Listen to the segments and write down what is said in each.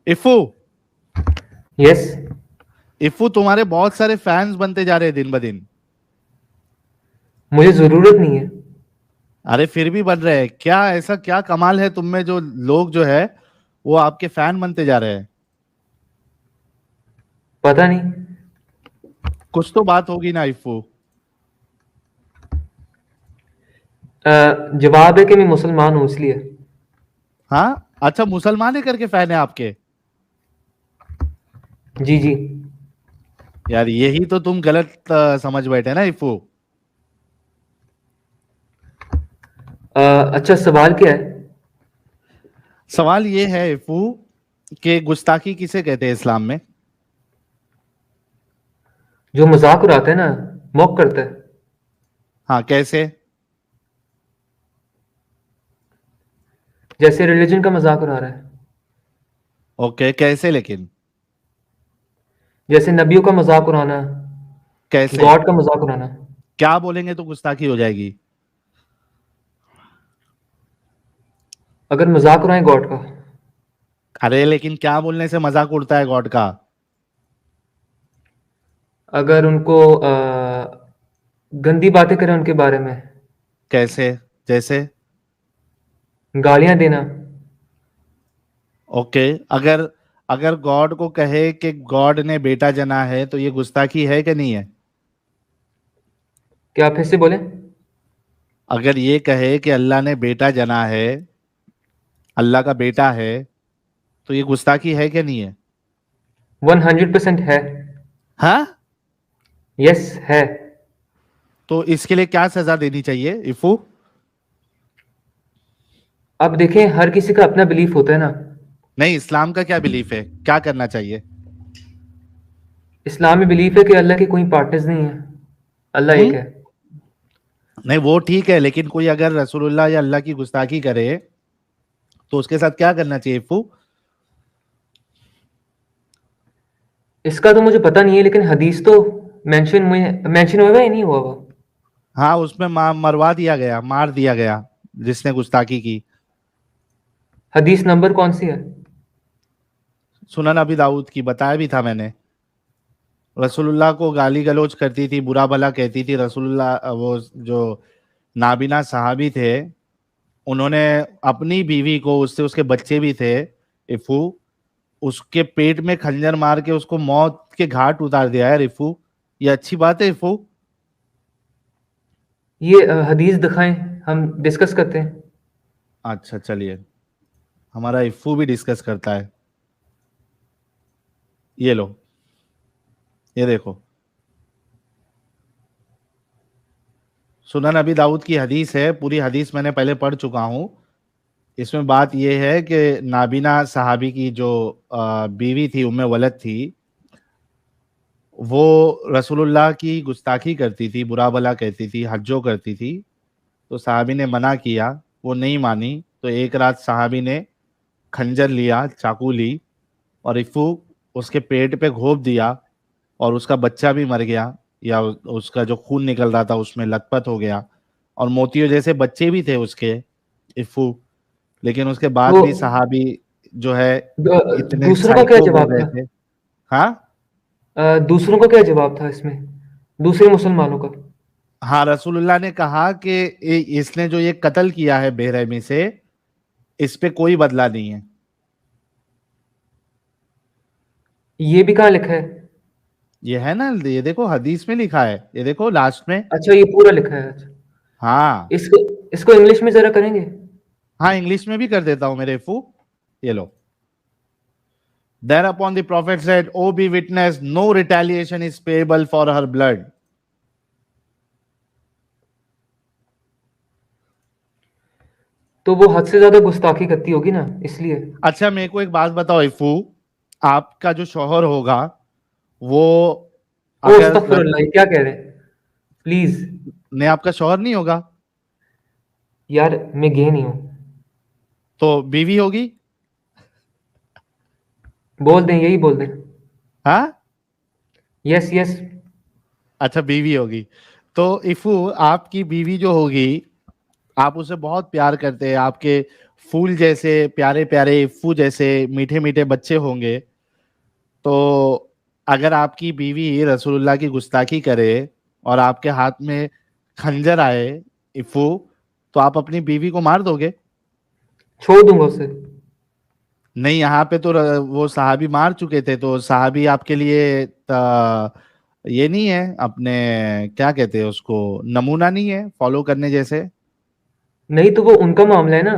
इफू, yes. इफू तुम्हारे बहुत सारे फैंस बनते जा रहे हैं दिन ब दिन। मुझे जरूरत नहीं है। अरे फिर भी बन रहे हैं, क्या ऐसा क्या कमाल है तुम में जो लोग जो है वो आपके फैन बनते जा रहे हैं? पता नहीं। कुछ तो बात होगी ना इफू। जवाब है कि मैं मुसलमान हूं इसलिए। हाँ अच्छा, मुसलमान है करके फैन है आपके? जी जी। यार यही तो तुम गलत समझ बैठे ना इफू। अच्छा, सवाल क्या है? सवाल ये है इफू कि गुस्ताखी किसे कहते हैं इस्लाम में? जो मजाक उड़ाता है ना, मॉक करता है। हाँ कैसे? जैसे रिलीजन का मजाक उड़ा रहा है। ओके कैसे लेकिन? जैसे नबियों का मजाक उड़ाना, कैसे? गॉड का मजाक उड़ाना। क्या बोलेंगे तो गुस्ताखी हो जाएगी? अगर मजाक उड़ाए गॉड का। अरे लेकिन क्या बोलने से मजाक उड़ता है गॉड का? अगर उनको गंदी बातें करें उनके बारे में। कैसे? जैसे? गालियां देना। ओके, अगर अगर गॉड को कहे कि गॉड ने बेटा जना है तो ये गुस्ताखी है कि नहीं है? क्या आप फिर से बोले? अगर ये कहे कि अल्लाह ने बेटा जना है, अल्लाह का बेटा है, तो ये गुस्ताखी है कि नहीं है? 100% है। हाँ। यस है। तो इसके लिए क्या सजा देनी चाहिए इफू? अब देखें, हर किसी का अपना बिलीफ होता है ना। नहीं, इस्लाम का क्या बिलीफ है, क्या करना चाहिए? इस्लाम में बिलीफ है कि अल्लाह के कोई पार्टनर्स नहीं है, अल्लाह एक हम्म। है। नहीं वो ठीक है, लेकिन कोई अगर रसूलुल्लाह या अल्लाह की गुस्ताखी करे तो उसके साथ क्या करना चाहिए इफू? इसका तो मुझे पता नहीं है, लेकिन हदीस तो मेंशन हुआ है या नहीं हुआ हुआ? हाँ उसमें मरवा दिया गया, मार दिया गया जिसने गुस्ताखी की। हदीस नंबर कौन सी है? सुनन अबी दाऊद की, बताया भी था मैंने। रसूलुल्लाह को गाली गलौज करती थी, बुरा भला कहती थी रसूलुल्लाह, वो जो नाबिना सहाबी थे, उन्होंने अपनी बीवी को, उससे उसके बच्चे भी थे इफू, उसके पेट में खंजर मार के उसको मौत के घाट उतार दिया है रिफू। ये अच्छी बात है इफू? ये हदीस दिखाएं, हम डिस्कस करते हैं। अच्छा चलिए, हमारा इफू भी डिस्कस करता है। ये लो, ये देखो, सुनन अबी दाऊद की हदीस है, पूरी हदीस मैंने पहले पढ़ चुका हूँ। इसमें बात यह है कि नाबिना सहाबी की जो बीवी थी, उम्मे वलद थी, वो रसूलुल्लाह की गुस्ताखी करती थी, बुरा भला कहती थी, हज्जो करती थी। तो साहबी ने मना किया, वो नहीं मानी। तो एक रात साहबी ने खंजर लिया, चाकू ली, और इफू उसके पेट पे घोंप दिया, और उसका बच्चा भी मर गया, या उसका जो खून निकल रहा था उसमें लथपथ हो गया, और मोतियों जैसे बच्चे भी थे उसके इफू। लेकिन उसके बाद तो भी सहाबी जो है इतने दूसरों का क्या साइको हो जवाब गए था? थे। हाँ। दूसरों का क्या जवाब था इसमें, दूसरे मुसलमानों का? हाँ रसूलुल्लाह ने कहा कि इसने जो ये कत्ल किया है बेरहमी से, इस पे कोई बदला नहीं है। ये भी कहाँ लिखा है? ये है ना, ये देखो हदीस में लिखा है, ये देखो लास्ट में। अच्छा, ये पूरा लिखा है, अच्छा। हाँ। इसको इसको इंग्लिश में जरा करेंगे? हाँ इंग्लिश में भी कर देता हूं मेरे फू। ये लो। Thereupon the prophet said, "O be witness, no retaliation is payable for her blood." तो वो हद से ज्यादा गुस्ताखी करती होगी ना, इसलिए। अच्छा मेरे को एक बात बताओ इफू, आपका जो शौहर होगा वो, ओ अगर अस्तगफुरुल्लाह, ये क्या कह रहे हैं? प्लीज। ने आपका शौहर नहीं होगा यार, मैं गे नहीं हूं। तो बीवी होगी। बोल दें, यही बोल दें। हाँ। Yes yes. अच्छा बीवी होगी। तो इफू, आपकी बीवी जो होगी, आप उसे बहुत प्यार करते हैं, आपके फूल जैसे प्यारे प्यारे इफ्फू जैसे मीठे मीठे बच्चे होंगे, तो अगर आपकी बीवी रसूलुल्लाह की गुस्ताखी करे और आपके हाथ में खंजर आए इफ्फू, तो आप अपनी बीवी को मार दोगे? छोड़ दूंगा उसे। नहीं, यहाँ पे तो वो सहाबी मार चुके थे, तो सहाबी आपके लिए ये नहीं है अपने, क्या कहते हैं उसको, नमूना नहीं है फॉलो करने जैसे? नहीं तो वो उनका मामला है ना।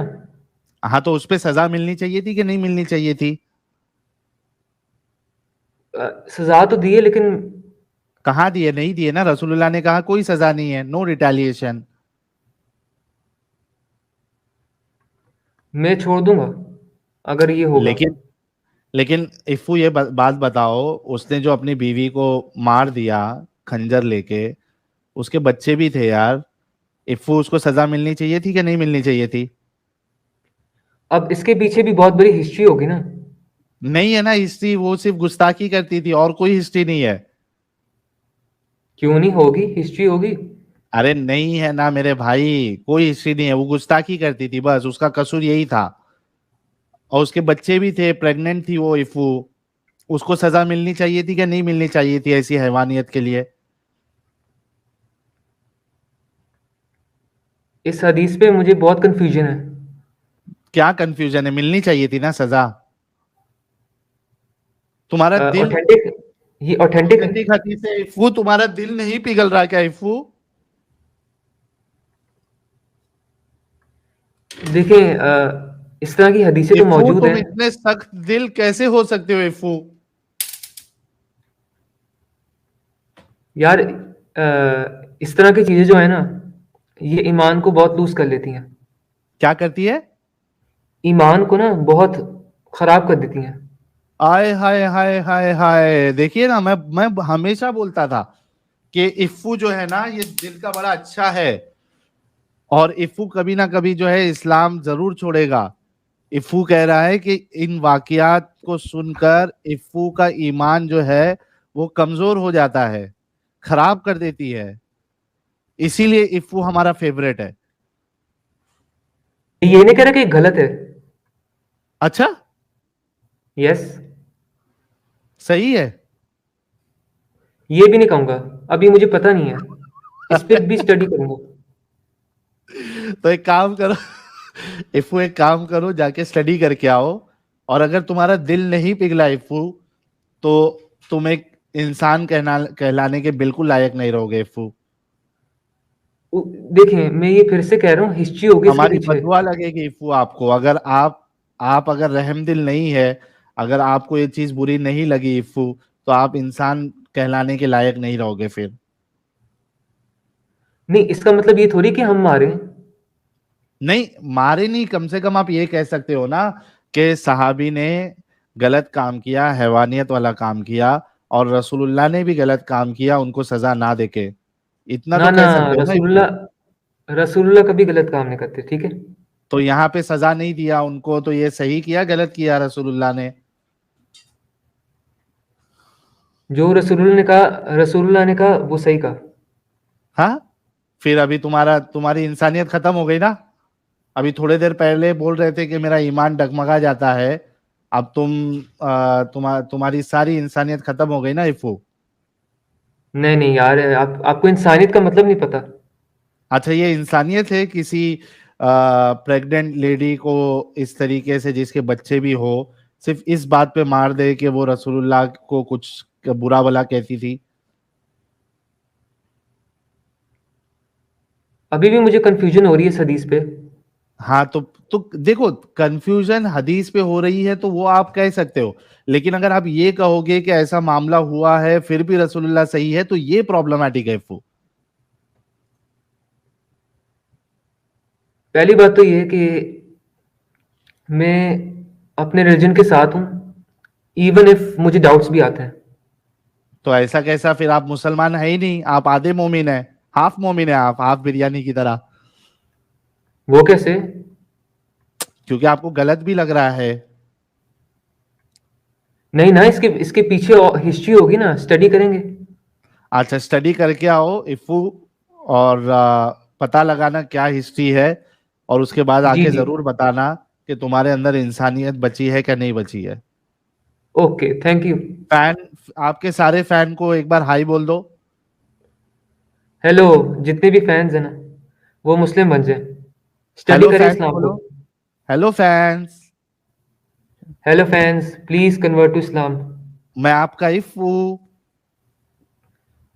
हाँ, तो उस पे सजा मिलनी चाहिए थी कि नहीं मिलनी चाहिए थी? सजा तो दी है लेकिन कहाँ दिए? नहीं दिए ना, रसूलुल्लाह ने कहा कोई सजा नहीं है, नो रिटेलिएशन। मैं छोड़ दूंगा अगर ये होगा। लेकिन लेकिन इफ्फू ये बात बताओ, उसने जो अपनी बीवी को मार दिया खंजर लेके, उसके बच्चे भी थे यार, इफ्फू उसको सजा मिलनी चाहिए थी कि नहीं मिलनी चाहिए थी? अब इसके पीछे भी बहुत बड़ी हिस्ट्री होगी ना। नहीं है ना हिस्ट्री, वो सिर्फ गुस्ताखी करती थी और कोई हिस्ट्री नहीं है। क्यों नहीं होगी, हिस्ट्री होगी। अरे नहीं है ना मेरे भाई, कोई हिस्ट्री नहीं है, वो गुस्ताखी करती थी, बस उसका कसूर यही था। और उसके बच्चे भी थे, प्रेग्नेंट थी वो इफ्फू, उसको सजा मिलनी चाहिए थी कि नहीं मिलनी चाहिए थी ऐसी हैवानियत के लिए? इस हदीस पे मुझे बहुत कंफ्यूजन है। क्या कंफ्यूजन है? मिलनी चाहिए थी ना सजा। तुम्हारा दिल, ऑथेंटिक, ये ऑथेंटिक है। ऑथेंटिक हदीस है इफ्फू, तुम्हारा दिल नहीं पिघल रहा क्या इफ्फू? देखें, इस तरह की हदीसें तो इफ्फू मौजूद तुम हैं। इतने सख्त दिल कैसे हो सकते हो इफ्फू? यार इस तरह की चीजें जो है ना, ये ईमान को बहुत लूज कर लेती हैं। क्या करती है? ईमान को ना बहुत खराब कर देती हैं। आय हाय हाय हाय हाय, देखिए ना, मैं हमेशा बोलता था कि इफ्फू जो है ना ये दिल का बड़ा अच्छा है, और इफ्फू कभी ना कभी जो है इस्लाम जरूर छोड़ेगा। इफ्फू कह रहा है कि इन वाकयात को सुनकर इफ्फू का ईमान जो है वो कमजोर हो जाता है, खराब कर देती है, इसीलिए इफ्फू हमारा फेवरेट है। ये नहीं कह रहा कि गलत है। अच्छा, यस। सही है। ये भी नहीं कहूंगा, अभी मुझे पता नहीं है, इस पे भी स्टडी करूंगा। तो एक काम करो, इफ्फू एक काम करो, जाके स्टडी करके आओ, और अगर तुम्हारा दिल नहीं पिघला इफ्फू, तो तुम एक इंसान कहलाने के बिल्कुल लायक नहीं रहोगे इफ्फू। देखें, मैं ये फिर से कह रहा हूँ, हिस्ट्री होगी इसके हमारी पीछे। बददुआ लगेगी इफ्फू आपको, अगर आप अगर रहमदिल नहीं है, अगर आपको ये चीज बुरी नहीं लगी इफ्फू, तो आप इंसान कहलाने के लायक नहीं रहोगे फिर। नहीं, इसका मतलब ये थोड़ी कि हम मारे। नहीं, मारे नहीं, कम से कम आप ये कह सकते हो ना कि सहाबी ने गलत काम किया, हैवानियत वाला काम किया, और रसूलुल्लाह ने भी गलत काम किया उनको सजा ना देके, इतना ना तो ना, कह सकते हो ना इफ्फू। रसूलुल्लाह रसूलुल्लाह कभी गलत काम नहीं करते, ठीक है। तो यहाँ पे सजा नहीं दिया उनको, तो ये सही किया गलत किया रसूलुल्लाह ने? जो रसूलुल्लाह ने कहा वो सही कहा। हाँ, फिर अभी तुम्हारी इंसानियत खत्म हो गई ना। अभी थोड़े देर पहले बोल रहे थे कि मेरा ईमान डगमगा जाता है, अब तुम्हारी सारी इंसानियत खत्म हो गई ना इफू। नहीं नहीं यार, आपको इंसानियत का मतलब नहीं पता। अच्छा, ये इंसानियत है किसी प्रेग्नेंट लेडी को इस तरीके से, जिसके बच्चे भी हो, सिर्फ इस बात पे मार दे कि वो रसूलुल्लाह को कुछ बुरा भला कहती थी? अभी भी मुझे कंफ्यूजन हो रही है इस हदीस पे। हाँ, तो देखो, कंफ्यूजन हदीस पे हो रही है तो वो आप कह सकते हो, लेकिन अगर आप ये कहोगे कि ऐसा मामला हुआ है फिर भी रसूलुल्लाह सही है, तो ये प्रॉब्लमैटिक है इफू। पहली बात तो ये है कि मैं अपने रिलीजन के साथ हूँ, इवन इफ मुझे डाउट्स भी आते हैं। तो ऐसा कैसा, फिर आप मुसलमान है ही नहीं, आप आधे मोमिन है, हाफ मोमिन है, आप हाफ बिरयानी की तरह। वो कैसे? क्योंकि आपको गलत भी लग रहा है। नहीं ना, इसके इसके पीछे हिस्ट्री होगी ना, स्टडी करेंगे। अच्छा, स्टडी करके आओ इफू, और पता लगाना क्या हिस्ट्री है, और उसके बाद जी आके जी। जरूर बताना कि तुम्हारे अंदर इंसानियत बची है क्या नहीं बची है। Okay, thank you. फैन, आपके सारे फैन को एक बार हाई बोल दो। हेलो, जितने भी फैंस हैं ना, वो मुस्लिम बन जाए, स्टडी हेलो करें फैंस इस्लाम को। बोलो। Hello fans, hello fans, please convert to इस्लाम। मैं आपका इफ्फू।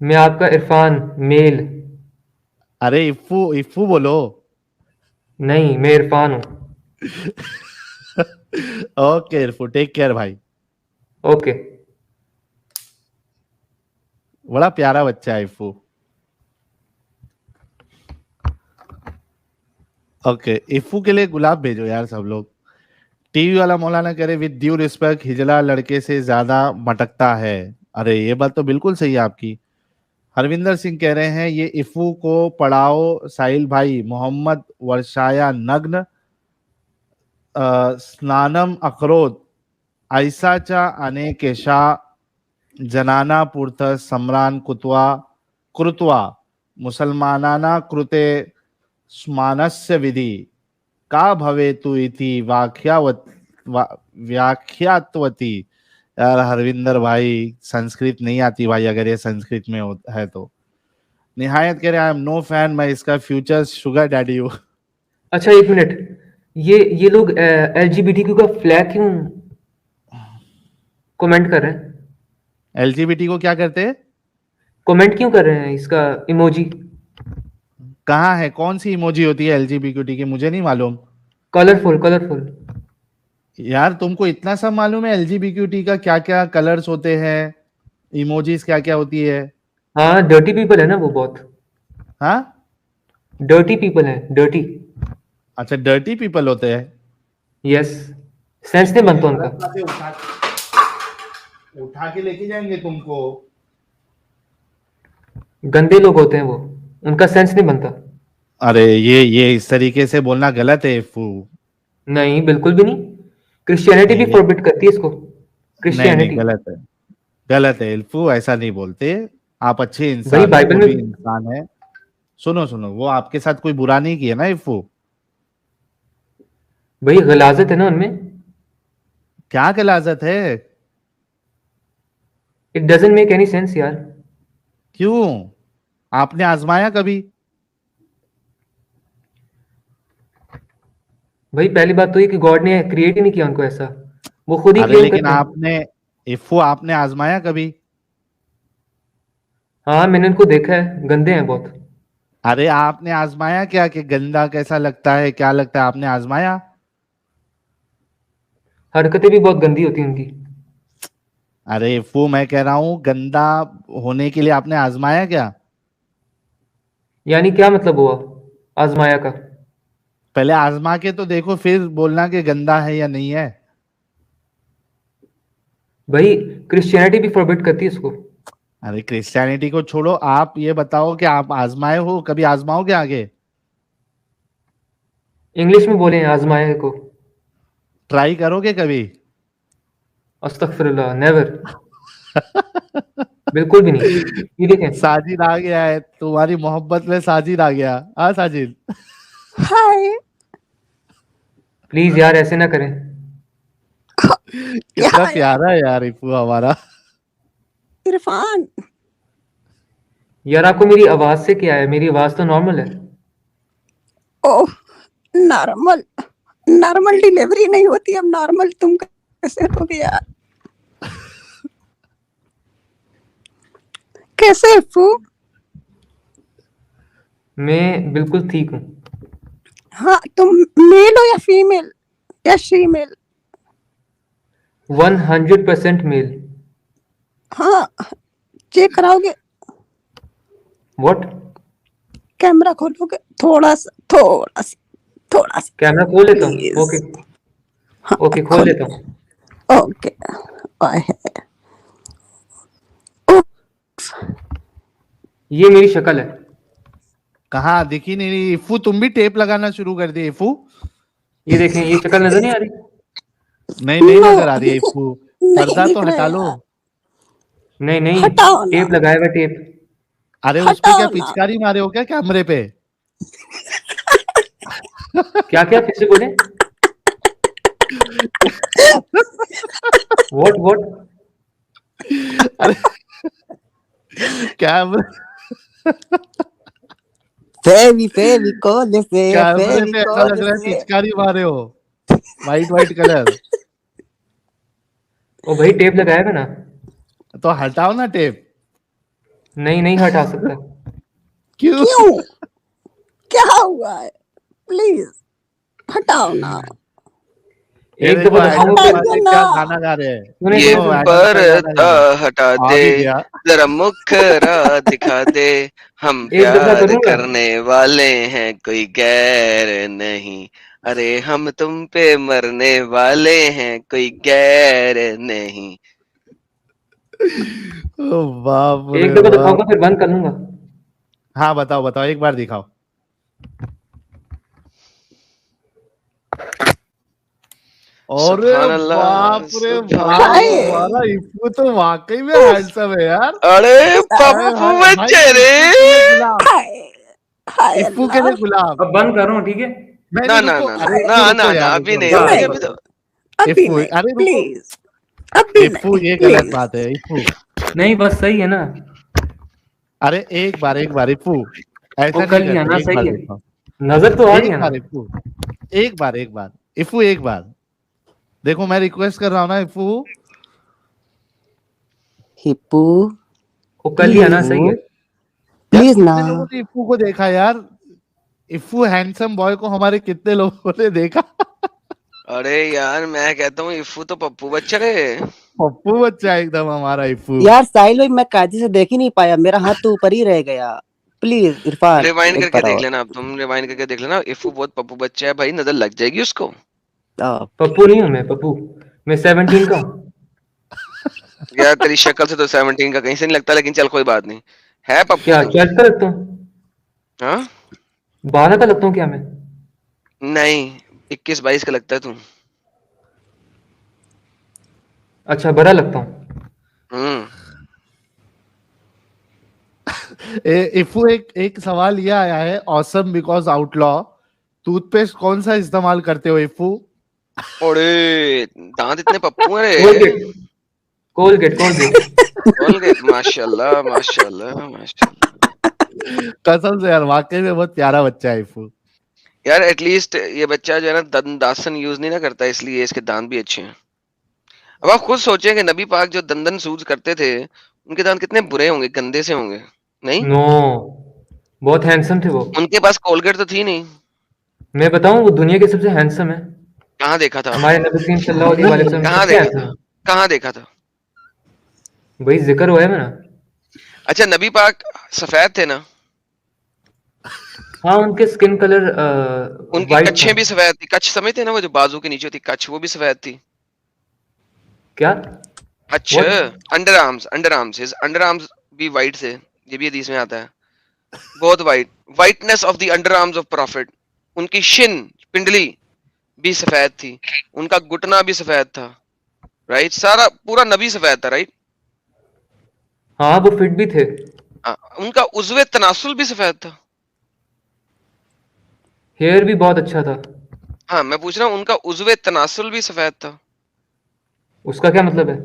मैं आपका इरफान, मेल। अरे इफ्फू इफ्फू बोलो। नहीं, मैं इरफान हूँ। ओके इरफू, टेक केयर भाई। ओके। बड़ा प्यारा बच्चा है इफ्फू। ओके, इफ्फू के लिए गुलाब भेजो यार सब लोग। टीवी वाला मौलाना कह रहे विद ड्यू रिस्पेक्ट, हिजला लड़के से ज्यादा मटकता है। अरे ये बात तो बिल्कुल सही है आपकी। हरविंदर सिंह कह रहे हैं ये इफ्फू को पढ़ाओ साहिल भाई, मोहम्मद वर्षाया नग्न स्नानम अखरोत ऐसाचा अनेकेशा जनाना पुरत सम्रान कुत्वा कृत्वा मुसलमानाना कृते स्मानस्य विधि का भवेतु इति व्याख्यात्वती। यार हरविंदर भाई, संस्कृत नहीं आती भाई, अगर ये संस्कृत में है तो। निहायत कह रहे आई एम नो फैन, मैं इसका फ्यूचर शुगर डैडी हूँ। अच्छा, एक मिनट। ये लोग एलजीबीटीक्यू का फ्लैग क्यों कमेंट कर रहे हैं? एलजीबीटी को क्या करते हैं? कमेंट क्यों कर रहे हैं इसका इमोजी? कहाँ है, कौन सी इमोजी होती है एलजीबीटी की, मुझे नहीं मालूम। Colourful, colourful. यार तुमको इतना सब मालूम है एलजीबीटी का क्या क्या कलर्स होते हैं, इमोजीज क्या क्या होती है? हाँ, डर्टी पीपल है ना वो बहुत। हाँ, डर्टी पीपल है, डर्टी। अच्छा डर्टी पीपल होते हैं। यस। सेंस नहीं बनता उनका। गलत बातें उठा के लेके जाएंगे तुमको। गंदे लोग होते हैं वो, उनका सेंस नहीं बनता। अरे ये इस तरीके से बोलना गलत है फू। नहीं, बिल्कुल भी नहीं। क्रिश्चियनिटी भी नहीं फॉरबिट करती है इसको। नहीं नहीं, क्रिश्चियनिटी। गलत है, गलत है इल्फू, ऐसा नहीं बोलते। आप अच्छे भाई इंसान हो, बाइबल वो में। भी इंसान है। सुनो सुनो, वो आपके साथ कोई बुरा नहीं किया ना इल्फू। भाई गलाजत है ना उनमें। क्या गलाजत है? It doesn't make any sense यार। क्यों? आपने आजमाया कभी? भाई पहली बात तो ये कि गॉड ने क्रिएट ही नहीं किया उनको ऐसा। वो खुद ही अरे क्लेम लेकिन करते हैं। आपने, इफ्फू आपने आजमाया कभी? हाँ, मैंने उनको देखा है, गंदे हैं बहुत। अरे आपने आजमाया क्या कि गंदा कैसा लगता है, क्या लगता है, आपने आजमाया? हरकतें भी बहुत गंदी होती हैं उनकी। अरे इफ्फू, मैं कह रहा हूं गंदा होने के लिए आपने आजमाया क्या? यानी क्या मतलब हुआ आजमाया का? पहले आजमा के तो देखो, फिर बोलना कि गंदा है या नहीं है। भाई क्रिश्चियनिटी भी फॉरबिट करती है इसको। अरे क्रिश्चियनिटी को छोड़ो, आप ये बताओ कि आप आजमाए हो, कभी आजमाओगे आगे? इंग्लिश में बोले हैं आजमाया को। ट्राई करोगे कभी? अस्तगफिरुल्लाह, नेवर। बिल्कुल भी नहीं। ये देखें। साजिद आ गया है, तुम्हारी मोहब्बत में साजिद आ गया। हाँ साजिद। हाय। प्लीज यार ऐसे ना करें। क्या कितना यार? प्यारा है यार इफ्फू हमारा। इरफान। यार आपको मेरी आवाज से क्या है? मेरी आवाज तो नॉर्मल है। ओह, नॉर्मल। नॉर्मल डिलीवरी नहीं होती, अब नॉर्मल तुम कैसे हो गया यार? कैसे फू? मैं बिल्कुल ठीक हूँ। हाँ, तुम मेल हो या फीमेल या शीमेल? 100% मेल। हाँ, चेक कराओगे? व्हाट? कैमरा खोलोगे? थोड़ा सा, थोड़ा सा, थोड़ा सा, कैमरा खोल लेता हूँ, प्लीज। ओके। हाँ, ओके, खोल खोल। लेता हूँ। ओके। ओह, ये मेरी शक्ल है। कहाँ दिखी नहीं रही इफ्फू, तुम भी टेप लगाना शुरू कर दिए इफ्फू। ये देखें, ये शक्ल नजर नहीं आ रही? नहीं नहीं नो, नजर आ रही है इफ्फू। नहीं पर्दा दिख तो रहा हटा लो। यार। नहीं नहीं, हटाओ ना, टेप लगाया हुआ टेप। अरे उस पे क्या हटाओ ना। पिचकारी मारे हो क्या कैमरे पे? क्या क्या, फिर से बोले? व्हाट? अरे कैमरे फेविकोल से कैमरे पे ऐसा फेविकोल लग रहा है से पिचकारी मारे हो, वाइट कलर। ओ भाई टेप लगाएगा ना? तो हटाओ ना टेप। नहीं हटा सकता। क्यों? क्यों? क्या हुआ है? प्लीज हटाओ ना, ये एक देखो दफा एडम दिखाऊंगा हटा फिर। दो पाजी ना। क्या गाना गा रहे हैं, सुने ये सुने दोनों सुने। एडम का गाना गा पर्दा रहे हैं। हटा आ दे, भी गया। जरा मुखरा दिखा दे, हम एक दफा प्यार करूंगा। करने वाले हैं, कोई गैर नहीं। अरे हम तुम पे मरने वाले हैं, कोई गैर नहीं। ओ बाप एक रे दफा बाप। दिखाऊंगा फिर बंद कर लूंगा। हाँ बताओ बताओ, एक बार दिखाओ। और सुभान अल्लाह, बाप रे सुभान बाप, हाय अल्लाह। हमारा इफ्फू तो वाकई में उफ, हैंडसम है यार। अरे हाय पप्पू हाय भाई, बच्चे मैं रे। इफ्फू के लिए गुलाब, हाय हाय इफ्फू के अल्लाह। लिए गुलाब। अब बंद कर रहा हूँ, ठीक है? नहीं ना नहीं ना रुको, ना अरे ना इफ्फू ना रुको ना, यार, अभी रुको नहीं, रुको अभी नहीं, अभी तो। अभी इफ्फू, नहीं, अरे रुको। प्लीज अभी इफ्फू नहीं, ये गलत प्लीज। बात है इफ्फू। नहीं बस सही है ना? अरे एक बार इफ्फू, वो ऐसा कर नहीं लिया करते, ना, एक बार सही है। देखो। नजर तो आ एक गया ना? बार इफ्फू, एक बार इफ्फू, एक बार देखो, मैं रिक्वेस्ट कर रहा हूँ ना इफ्फू। हिप्पू वो कर लिया ना, प्लीज, सही है। यार प्लीज ना। कितने लोगों ने इफ्फू को देखा यार, इफ्फू हैंडसम बॉय को हमारे कितने लोगों ने देखा। अरे यार मैं कहता हूँ इफ्फू तो पप्पू बच्चा रे। पप्पू बच्चा एकदम हमारा इफ्फू। यार साहिल भाई, मैं कायदे से देख ही नहीं पाया, मेरा हाथ तो ऊपर ही रह गया। प्लीज इरफान रिवाइंड एक करके बार देख और। लेना, अब तुम रिवाइंड करके देख लेना, इफ्फू बहुत पप्पू बच्चा है भाई, नजर लग जाएगी उसको। पप्पू नहीं हूँ मैं, पप्पू। मैं 17 का हूँ। यार तेरी शक्ल से तो 17 का कहीं से नहीं लगता, लेकिन चल कोई बात नहीं, है पप्पू क्या तू। चर्च का लगता हूँ? हाँ 12 का लगता हूँ क्या मैं? नहीं, 21-22 का लगता है तू। अच्छा, बड़ा लगता हूँ। हम्म। इफ्फू एक सवाल ये आया है, ऑसम बिकॉज आउटलॉ, टूथपेस्ट कौन सा इस्तेमाल करते हो इफ्फू? ओरे दांत इतने पप्पू हैं रे। Colgate Colgate Colgate. कोलगेट, माशाल्लाह माशाल्लाह माशाल्लाह। कसम से यार, वाकई में बहुत प्यारा बच्चा है इफ्फू। यार एटलीस्ट ये बच्चा जो है ना दंदासन यूज नहीं ना करता, इसलिए इसके दांत भी अच्छे हैं। अब आप खुद सोचें कि नबी पाक जो दंदन सूज करते थे, उनके दांत कितने बुरे होंगे, गंदे से होंगे। नहीं, नो, बहुत हैंडसम थे वो। उनके पास कोलगेट तो थी नहीं। मैं बताऊं, वो दुनिया के सबसे हैंडसम है। कहाँ देखा था? हमारे नबी करीम सल्लल्लाहु अलैहि वसल्लम कहाँ सबसे देखा हैंडसम था? है। कहाँ देखा था? वही जिक्र हुआ है मेरा। अच्छा नबी पाक सफेद थे ना? हाँ, उनके स्किन कलर उनकी वाइट था। कच्छें भी सफेद थी, कच्छ समझते हैं ना, वो जो बाजू के नीचे होती कच्छ, वो भी सफेद थी। क्या? अच्छा, what? Under arms his under arms भी वाइट थे, ये भी हदीस में आता है। बहुत white, whiteness of the under arms of profit. उनकी शिन, पिंडली भी सफेद थी, उनका घुटना भी सफेद था, राइट, सारा पूरा नबी सफेद था, राइट। हाँ, वो फिट भी थे। उनका उज़्वे तनासुल भी सफेद था। हेयर भी बहुत अच्छा था। हाँ मैं पूछ रहा हूँ, उनका उज़्वे तनासुल भी सफेद था। उसका क्या मतलब है?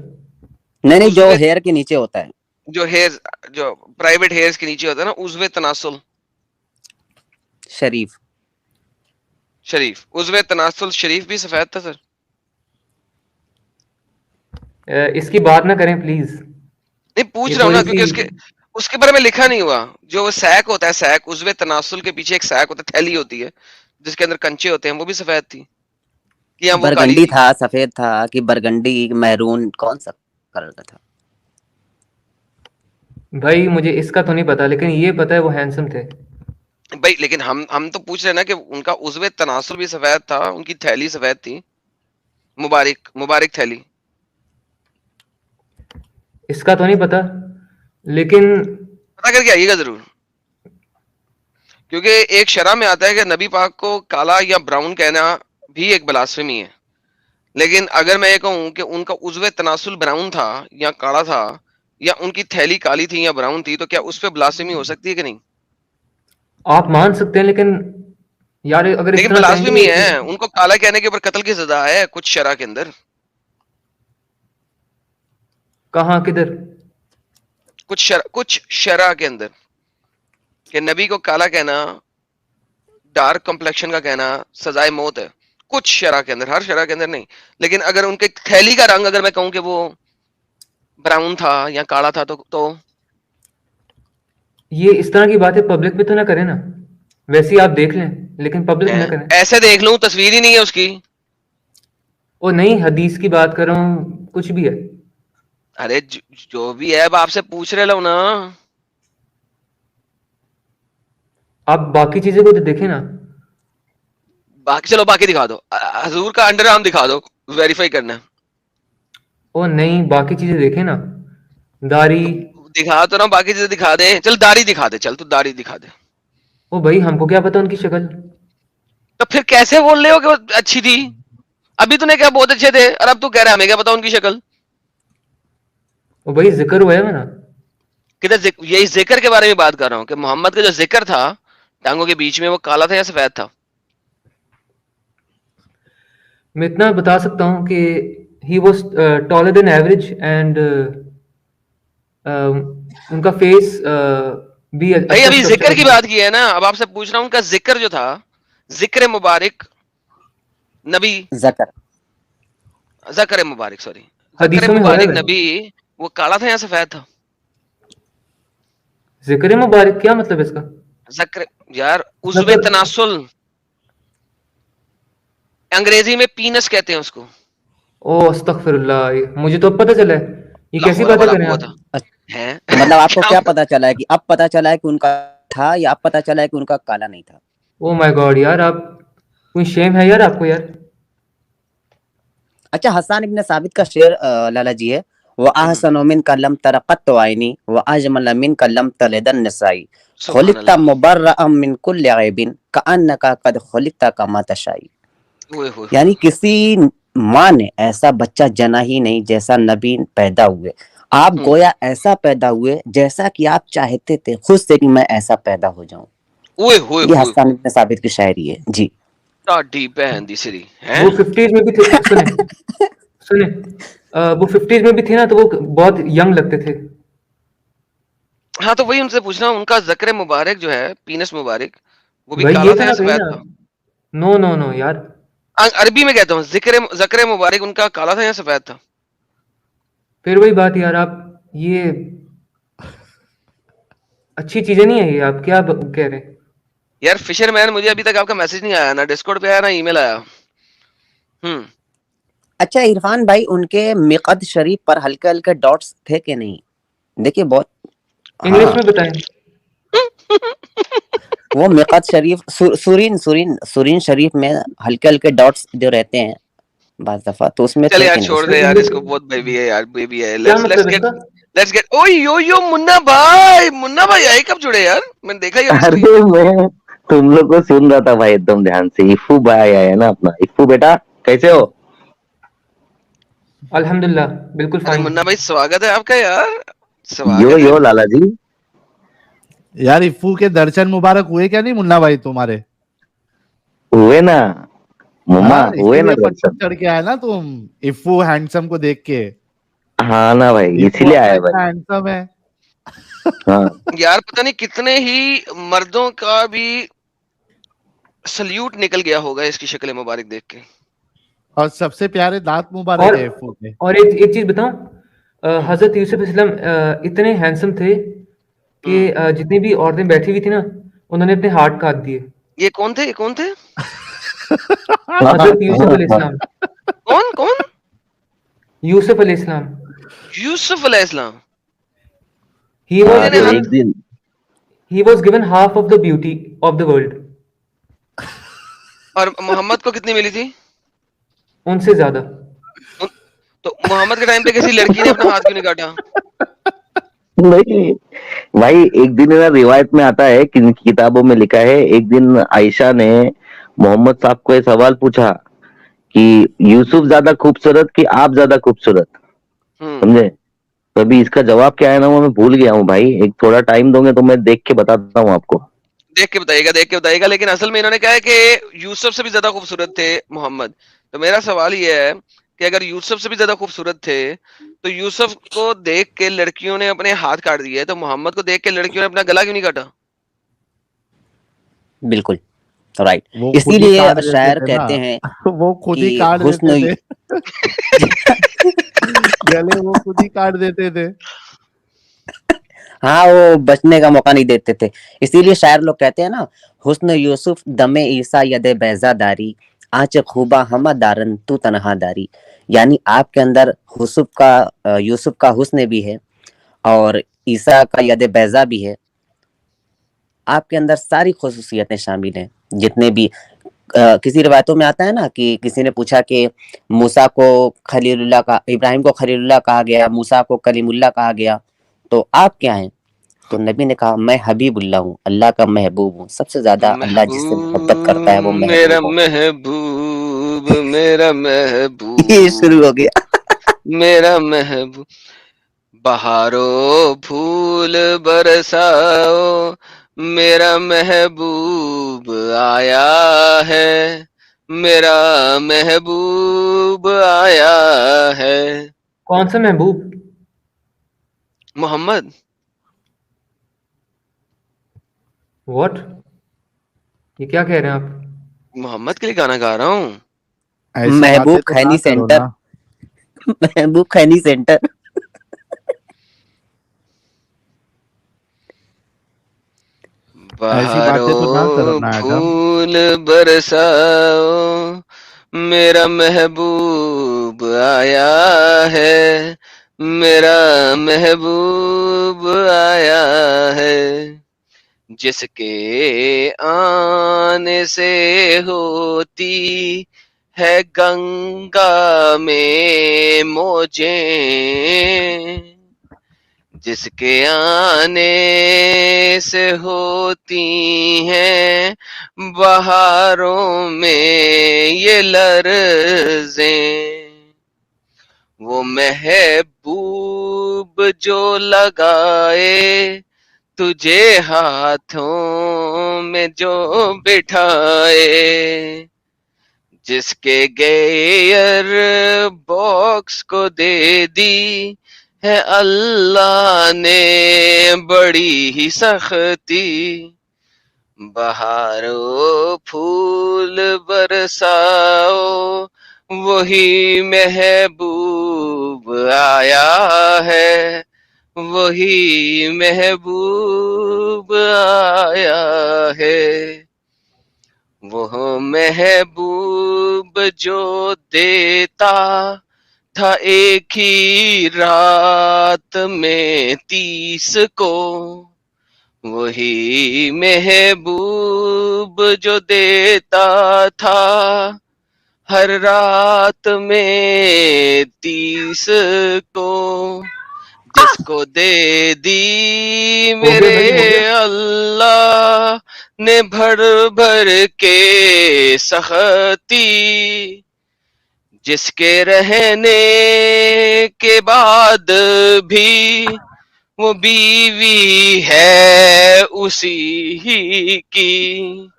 नहीं नहीं, जो उज़्वे, हेयर के नीचे होता है। जो हेयर, जो प्राइवेट हेयर्स के नीचे होता है ना, उज़्वे तनासुल। शरीफ। शरीफ, उज़्वे तनासुल शरीफ भी सफेद था सर। इसकी बात ना करें प्लीज। नहीं पूछ ये रहा हूँ ना, थोड़ी क्योंकि सी। उसके उसके बारे में लिखा नहीं हुआ। जो वो सैक होता है, सैक, उज़्वे तनासुल के पीछे एक सैक होता है, थैली होती है जिसके अंदर कंचे होते हैं, वो भी सफेद थी कि हाँ वो काली बरगंडी थी? था, सफेद था कि बरगंडी मैरून, कौन सा कलर का था? भाई मुझे इसका तो नहीं पता, लेकिन ये पता है वो हैंडसम थे। भाई लेकिन हम तो पूछ रहे हैं ना कि उनका उज़्वे तनासुल भी सफेद था, उनकी थैली सफेद थी, मुबारक मुबारक थैली। इसका तो नहीं पता, लेकिन पता करके आइएगा जरूर, क्योंकि एक शरह में आता है कि नबी पाक को काला या ब्राउन कहना भी एक ब्लास्फेमी है। लेकिन अगर मैं ये कहूं कि उनका उज़्वे तनासुल ब्राउन था या काला था, या उनकी थैली काली थी या ब्राउन थी, तो क्या उस पर ब्लास्फेमी हो सकती है कि नहीं? आप मान सकते हैं, लेकिन यार अगर लेकिन इतना ब्लास्फेमी कहेंगे है, उनको काला कहने के ऊपर कत्ल की सजा है कुछ शरा के अंदर, कहाँ किधर? कुछ शरा के अंदर कि नबी को काला कहना, डार्क कम्प्लेक्शन का कहना सजाए मौत है कुछ शरा के अंदर, हर शरा के अंदर नहीं। लेकिन अगर उनके थैली का रंग अगर मैं कहूं कि वो ब्राउन था या काला था तो ये इस तरह की बातें पब्लिक में तो ना करें ना, वैसे ही आप देख लें, लेकिन पब्लिक में ना करें। ऐसे देख लूं तस्वीर ही नहीं है उसकी। ओ नहीं, हदीस की बात कर रहा हूँ, कुछ भी है। अरे जो भी है अब आपसे पूछ रहे लो ना। आप बाकी चीजें को तो देखें ना। बाकी चलो बाकी दिखा दो, हजूर का अंडर आर्म दिखा दो, वेरीफाई करना है। ओ नहीं, बाकी चीजें देखें ना, दाढ़ी। तो दिखा तो ना, बाकी चीजें दिखा दे, चल दाढ़ी दिखा दे, चल तू दाढ़ी दिखा दे। ओ भाई, हमको क्या पता उनकी शक्ल। तो फिर कैसे बोल रहे हो कि वो अच्छी थी? अभी तूने क्या बहुत अच्छे थे और अब तू कह रहा है हमें क्या पता उनकी शक्ल? ओ भाई, जिक्र हुआ है ना। किधर यही जिक्र के बारे में बात कर रहा हूँ कि मोहम्मद का जो जिक्र था टांगों के बीच में, वो काला था या सफेद था? मैं इतना बता सकता हूँ कि he was taller than average and उनका फेस भी भाई अच्छा अभी जिक्र स्ट्रक्चर की था। बात की है ना, अब आपसे पूछ रहा हूँ उनका जिक्र जो था, जिक्र मुबारक नबी, जकर जकर मुबारक सॉरी, जकर हदीसों में हो रहा मुबारक है भाई। नबी, वो काला था या सफेद था? जिक्र मुबारक क्या मतलब इसका? जकर यार उज़्वे मतलब तनासुल, अंग्रेजी में पीनस कहते हैं उसको। ओ अस्तगफिरुल्लाह, मुझे तो अब पता चला है। ये ला कैसी हौला बातें वला कर रहे हैं कुव्वता आप? है। मतलब आपको क्या क्या पता चला है कि अब पता चला है कि उनका था, या अब पता चला है कि उनका काला नहीं था? ओ माय गॉड यार, आप कोई शेम है यार आपको यार। अच्छा, हसन इब्न साबित का शेर लाला जी है, व अहसनु मिन कलम तरक़त आइनी व अजमल मिन कलम तलदन नसाई सुभान खुलिक़ता अल्लाह, मुबर्रअम मिन कुल्लि ऐबिन कअन्नका कद खुलिक़ता कमा तशाई। ओए होए होए, यानी किसी माँ ने ऐसा बच्चा जना ही नहीं जैसा नबी पैदा हुए। आप हम्म, गोया ऐसा पैदा हुए जैसा कि आप चाहते थे खुद से कि मैं ऐसा पैदा हो जाऊं। ओए होए ये होए, हसन इब्न साबित की शायरी है जी। टाडी बहन दी सिरी है। वो 50s में भी थे, सुने सुने, वो 50s में भी थे ना, तो वो बहुत यंग लगते थे। हाँ तो वही उनसे पूछना, उनका जक्र मुबारक जो है, पीनस मुबारक, वो भी भाई ये काला तो था या ना कहीं सफेद ना। था? नो नो नो यार। अरबी में कहता हूँ, जक्र मुबारक उनका काला था या सफेद था? फिर वही बात यार, आप ये अच्छी चीजें नहीं है ये, आप क्या कह रहे हैं? यार फिशरमैन, मुझे अभी तक आपका मैसेज नहीं आया, ना डिस्कॉर्ड पे आया ना ईमेल आया। अच्छा इरफान भाई, उनके मिक़द शरीफ पर हल्के हल्के डॉट्स थे कि नहीं? देखिए बहुत, इंग्लिश हाँ में बताएं। वो मिक़द शरीफ सुरीन शरीफ में हल्के हल्के डॉट्स जो रहते हैं बाज़ दफा, तो उसमें चल थे यार कि नहीं? छोड़ सर दे यार इंग्लिश इसको, बहुत बेबी है यार, बेबी है। क्या लेट्स मतलब इसका? लेट्स गेट ओए यो मुन्ना भाई आए कब जुड़े यार? मैंने देखा ही अभी स्क्रीन अरे पे। मैं तुम लोग को सुन रहा था भाई एकदम ध्यान से। इफ्फू भाई आया है ना अपना। इफ्फू बेटा कैसे हो? अल्हम्दुलिल्लाह, बिल्कुल अरे फाइन। मुन्ना भाई स्वागत है आपका यार, यो स्वागत है। यो लाला जी। यार इफ्फू के दर्शन मुबारक हुए क्या नहीं मुन्ना भाई तुम्हारे? हुए ना मम्मा, हाँ, हुए ना इसीलिए पतंग दर्शन। चढ़ के आए ना तुम, इफ्फू हैंडसम को देख के। हाँ ना भाई, इफ्फू इसीलिए अपना आया इतना भाई। हैंडसम है। हाँ यार पता नहीं कितने ही मर्दों का भी सल्यूट निकल गया होगा इसकी शक्ल मुबारक देख के। और सबसे प्यारे दांत मुबारक और है इफ्फू के। और एक चीज बताऊं, हजरत यूसुफ इस्लाम इतने हैंडसम थे कि जितनी भी औरतें बैठी हुई थी ना, उन्होंने अपने हार्ट काट दिए। ये कौन थे, ये कौन थे? हजरत यूसुफ अलैहिस्सलाम, कौन कौन? यूसुफ अलैहिस्सलाम, यूसुफ अलैहिस्सलाम। ही नहीं वाज हाँ नहीं तो हाँ, गिवन एक दिन he was given half of the beauty of the world, और मोहम्मद को कितनी मिली थी? उनसे ज्यादा। उन- तो मोहम्मद के टाइम पे किसी लड़की ने अपना हाथ क्यों नहीं काटा? नहीं भाई, एक दिन ना रिवायत में आता है कि किताबों में लिखा है, एक दिन आयशा ने मोहम्मद साहब को ये सवाल पूछा कि यूसुफ ज्यादा खूबसूरत कि आप ज्यादा खूबसूरत, हम्म, समझे? तो अभी इसका जवाब क्या है ना वो मैं भूल गया हूँ भाई। एक थोड़ा टाइम दोगे तो मैं देख के बताता हूँ आपको। देख के बताइएगा। लेकिन असल में इन्होंने कहा है कि यूसुफ से भी ज्यादा खूबसूरत थे मोहम्मद। तो मेरा सवाल ये है कि अगर यूसुफ से भी ज्यादा खूबसूरत थे तो यूसुफ को देख के लड़कियों ने अपने हाथ काट दिए, तो मोहम्मद को देख के लड़कियों ने अपना गला क्यों नहीं काटा? बिल्कुल राइट। वो खुद ही इसीलिए काट देते शायर थे ना, कहते हैं वो खुद ही कि काट हुस्न देते थे गले वो खुद ही काट देते थे। हाँ, वो बचने का मौका नहीं देते थे। इसीलिए शायर लोग कहते हैं ना, हुस्न यूसुफ दमे ईसा यदे बैजादारी, आंच खूबा हम दारन तू तनहादारी। यानी आपके अंदर यूसुफ का हुस्न भी है और ईसा का यदे बैजा भी है। आपके अंदर सारी खुसूसियतें शामिल हैं जितने भी किसी रिवायतों में आता है ना कि किसी ने पूछा कि मूसा को खलीलुल्लाह का इब्राहिम को खलीलुल्लाह कहा गया, मूसा को कलीमुल्लाह कहा गया, तो आप क्या हैं? तो नबी ने कहा मैं हबीबुल्लाह हूँ, अल्लाह का महबूब हूँ, सबसे ज्यादा अल्लाह जिससे मोहब्बत करता है वो मेरा महबूब है। महबूब, मेरा ये महबूब, शुरू हो गया। मेरा महबूब। बहारों फूल बरसाओ, मेरा महबूब आया है, मेरा महबूब आया है। कौन सा महबूब? मोहम्मद। व्हाट? ये क्या कह रहे हैं आप? मोहम्मद के लिए गाना गा रहा हूँ। ऐसी महबूब बातें तो ना खैनी करो सेंटर। ना। महबूब खैनी सेंटर। ऐसी बातें तो ना करो बहारों ना एडम। फूल बरसाओ, मेरा महबूब आया है, मेरा महबूब आया है। जिसके आने से होती है गंगा में मौजें, जिसके आने से होती हैं बहारों में ये लर्ज़ें, वो महबूब जो लगाए तुझे हाथों में जो बिठाए, जिसके गेयर बॉक्स को दे दी है अल्लाह ने बड़ी ही सख्ती। बहारों फूल बरसाओ, वही महबूब आया है, वही महबूब आया है। वह महबूब जो देता था एक ही रात में 30 को, वही महबूब जो देता था हर रात में 30 को, जिसको दे दी हो गया मेरे भाई, हो गया। अल्लाह ने भर भर के सख्ती, जिसके रहने के बाद भी वो बीवी है उसी ही की,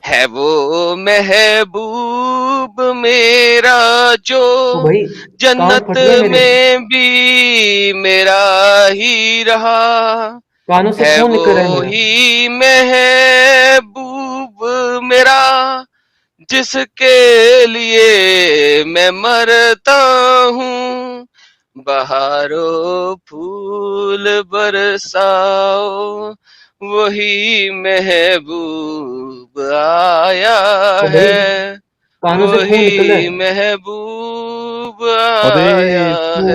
है वो महबूब मेरा जो ओ भाई, कान जन्नत फट गए मेरे। में भी मेरा ही रहा, कानों से है खून वो निकल रहा है मेरा। ही महबूब मेरा जिसके लिए मैं मरता हूँ। बहारों फूल बरसाओ, वही महबूब आया ओ भाई, है, कानों से खून निकल रहा वही है। महबूब अरे आया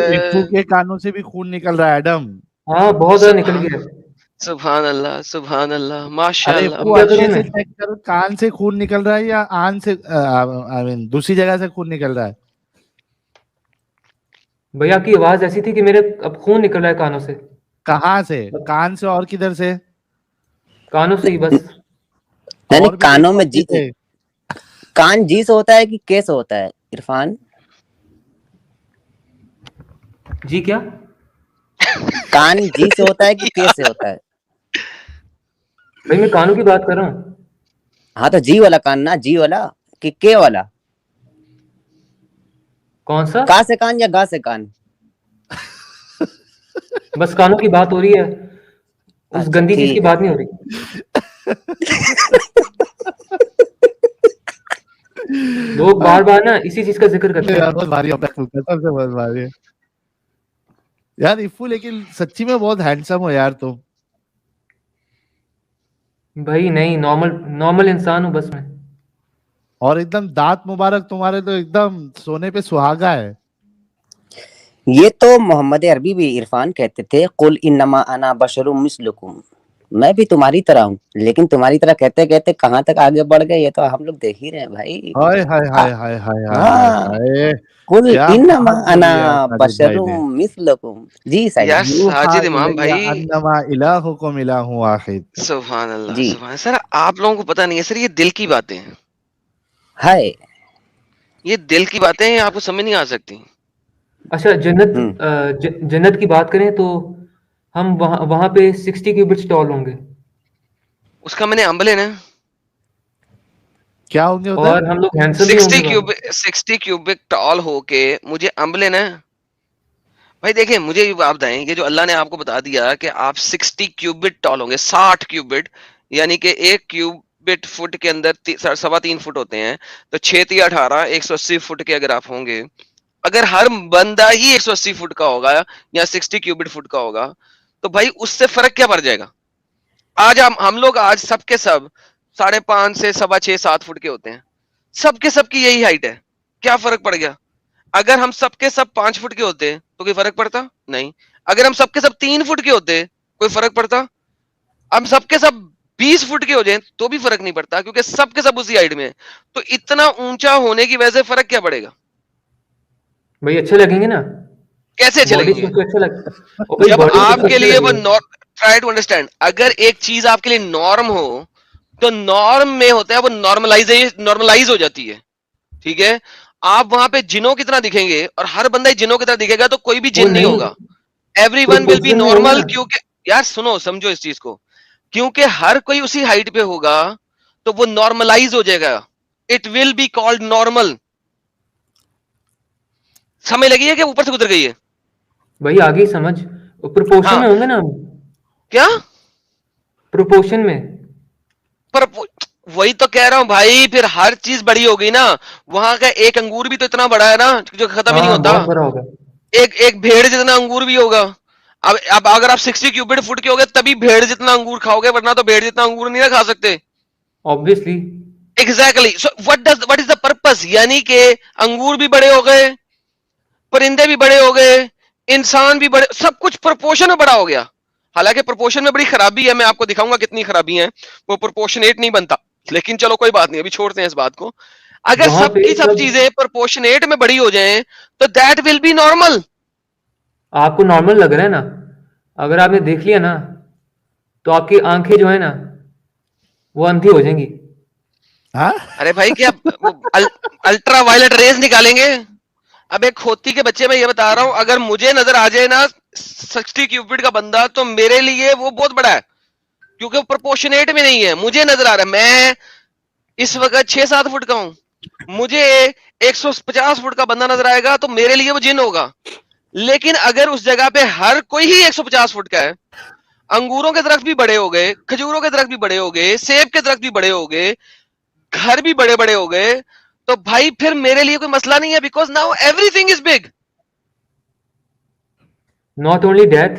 इक्कू है। के कानों से भी खून निकल रहा है एडम। हाँ, बहुत ज्यादा निकल सुभान गया है। सुभान अल्लाह, सुभान अल्लाह, अरे माशाअल्लाह, इक्कू अब क्या करूं अच्छे मैं? से चेक करो, कान से खून निकल रहा है या आन से, आई मीन दूसरी जगह से खून निकल रहा है। भैया आपकी आवाज ऐसी थी कि मेरे अब खून निकल रहा है कानों से। कहाँ से? कान से और किधर से? कानों से ही बस। यानी और भी कहीं कानों में पहुंचे थे? कान जी से होता है कि के से होता है इरफान? जी क्या? कान जी से होता है कि के से होता है? भाई मैं कानों की बात कर रहा हूँ। हाँ तो जी वाला कान ना, जी वाला कि के वाला, कौन सा? का से कान या गा से कान? बस कानों की बात हो रही है, उस अच्छा गंदी चीज की ठीक है। बात नहीं हो रही। लोग बार बार ना इसी चीज का जिक्र करते यार हैं। बहुत भारी होता है, कसम से बहुत भारी है यार इफ्फू, लेकिन सच्ची में बहुत हैंडसम हो यार तुम। भाई नहीं, नॉर्मल नॉर्मल इंसान हूँ बस मैं। और एकदम दांत मुबारक तुम्हारे तो एकदम सोने पे सुहागा है। ये तो मोहम्मद अरबी भी इरफान कहते थे, कुल इन्नमा अना बशरुम मिस्लुकुम, मैं भी तुम्हारी तरह हूँ। लेकिन तुम्हारी तरह कहते कहते कहाँ तक आगे बढ़ गए ये तो हम लोग देख ही रहे हैं भाई। हाय हाय हाँ हाय हाय हाय हाय हाय हाँ, हाय, कुल क्या इन्नमा बात अना बोली यार साजिद भाई ने। बशरुम मिस्लुकुम। जी साहिल यार भाई। यूहा साजिद इमाम इलैया भाई, अन्नमा इलाहुकुम इलाहुन वाहिद। सुभान अल्लाह, जी सुभान। सर आप लोगों को पता नहीं है सर, ये दिल की बातें हैं, है। ये दिल की बातें हैं, आपको समझ नहीं आ सकती। अच्छा, जन्नत की बात करें तो हम वहां वहां पे 60 क्यूबिट्स टॉल होंगे, उसका मैंने अम्ब लेना है। क्या होंगे उधर? और हम लोग हैंडसम भी 60 होंगे वहां। 60 क्यूबिक टॉल होके मुझे अम्ब लेना है। भाई देखिए, मुझे ये आप बताएं, ये जो अल्लाह ने आपको बता दिया कि आप 60 क्यूबिट टॉल होंगे, 60 क्यूबिट, यानी कि एक क्यूबिट फुट के अंदर 3.25 फुट होते हैं, तो 6 3 18 180 फुट के अगर आप होंगे, अगर हर बंदा ही 180 फुट का होगा या 60 क्यूबिट फुट का होगा, तो भाई उससे फर्क क्या पड़ जाएगा? आज हम लोग आज सबके सब 5.5 से 6.25 7 फुट के होते हैं, सबके सब की यही हाइट है, क्या फर्क पड़ गया? अगर हम सबके सब 5 फुट के होते तो कोई फर्क पड़ता नहीं। अगर हम सबके सब 3 फुट के होते कोई फर्क पड़ता? हम सबके सब 20 फुट के हो जाएं तो भी फर्क नहीं पड़ता, क्योंकि सबके सब उसी हाइट में है। तो इतना ऊंचा होने की वजह से फर्क क्या पड़ेगा? भाई अच्छे लगेंगे ना, कैसे अच्छे बॉडी लगेंगे? सबको अच्छा लगता है, और भाई जब बॉडी सबको आपके अच्छा लिए वो लगेगा। ट्राई टू अंडरस्टैंड, अगर एक चीज आपके लिए नॉर्म हो, तो नॉर्म में होता है वो नॉर्मलाइज हो जाती है, ठीक है? आप वहां पे जिनों की तरह दिखेंगे और हर बंदा ही जिनों की तरह दिखेगा तो कोई भी वो जिन नहीं नहीं, होगा, एवरीवन विल बी प्रोपोर्शन में होंगे नॉर्मल। ना। क्योंकि यार सुनो, समझो इस चीज को, क्योंकि हर कोई उसी हाइट पे होगा तो वो नॉर्मलाइज हो जाएगा, it will be called normal. समझ लगी है कि ऊपर से गुजर गई है? भाई आगे ही समझ, प्रोपोर्शन हाँ, में होंगे ना हम, क्या? प्रोपोर्शन में। पर वही तो कह रहा हूं भाई, फिर हर चीज बड़ी हो गई ना। वहां का एक अंगूर भी तो इतना बड़ा है ना, जो खत्म ही नहीं हाँ होता। बहुत बड़ा होगा। एक एक भेड़ जितना अंगूर भी होगा। अब अगर आप 60 क्यूबिट फुट के हो गए तभी भेड़ जितना अंगूर खाओगे, वरना तो भेड़ जितना अंगूर नहीं ना खा सकते। Obviously. Exactly, so what is the purpose? यानी कि अंगूर भी बड़े हो गए, परिंदे भी बड़े हो गए, इंसान भी बड़े, सब कुछ प्रोपोर्शन में बड़ा हो गया। हालांकि प्रोपोर्शन में बड़ी खराबी है, मैं आपको दिखाऊंगा कितनी खराबी है, वो प्रोपोर्शनेट नहीं बनता। लेकिन चलो कोई बात नहीं, अभी छोड़ते हैं इस बात को। अगर वहां पे सबकी सब सब चीजें प्रोपोर्शनेट में बड़ी हो जाएं तो दैट विल बी नॉर्मल। आपको नॉर्मल लग रहा है ना, अगर आपने देख लिया ना तो आपकी आंखें जो है ना वो अंधी हो जाएंगी। हाँ अरे भाई, क्या अल्ट्रा वायलेट रेज निकालेंगे? अब एक खोती के बच्चे, मैं ये बता रहा हूं, अगर मुझे नजर आ जाए ना 60 क्यूबिट का बंदा, तो मेरे लिए वो बहुत बड़ा है, क्योंकि वो प्रोपोर्शनेट में नहीं है। मुझे नजर आ रहा है, मैं इस वक्त 6-7 फुट का हूं, मुझे 150 फुट का बंदा नजर आएगा तो मेरे लिए वो जिन होगा। लेकिन अगर उस जगह पे हर कोई ही 150 फुट का है, अंगूरों के दरख्त भी बड़े हो गए, खजूरों के दरख्त भी बड़े हो गए, सेब के दरख्त भी बड़े हो गए, घर भी बड़े बड़े हो गए, तो भाई फिर मेरे लिए कोई मसला नहीं है, because now everything is big. Not only death,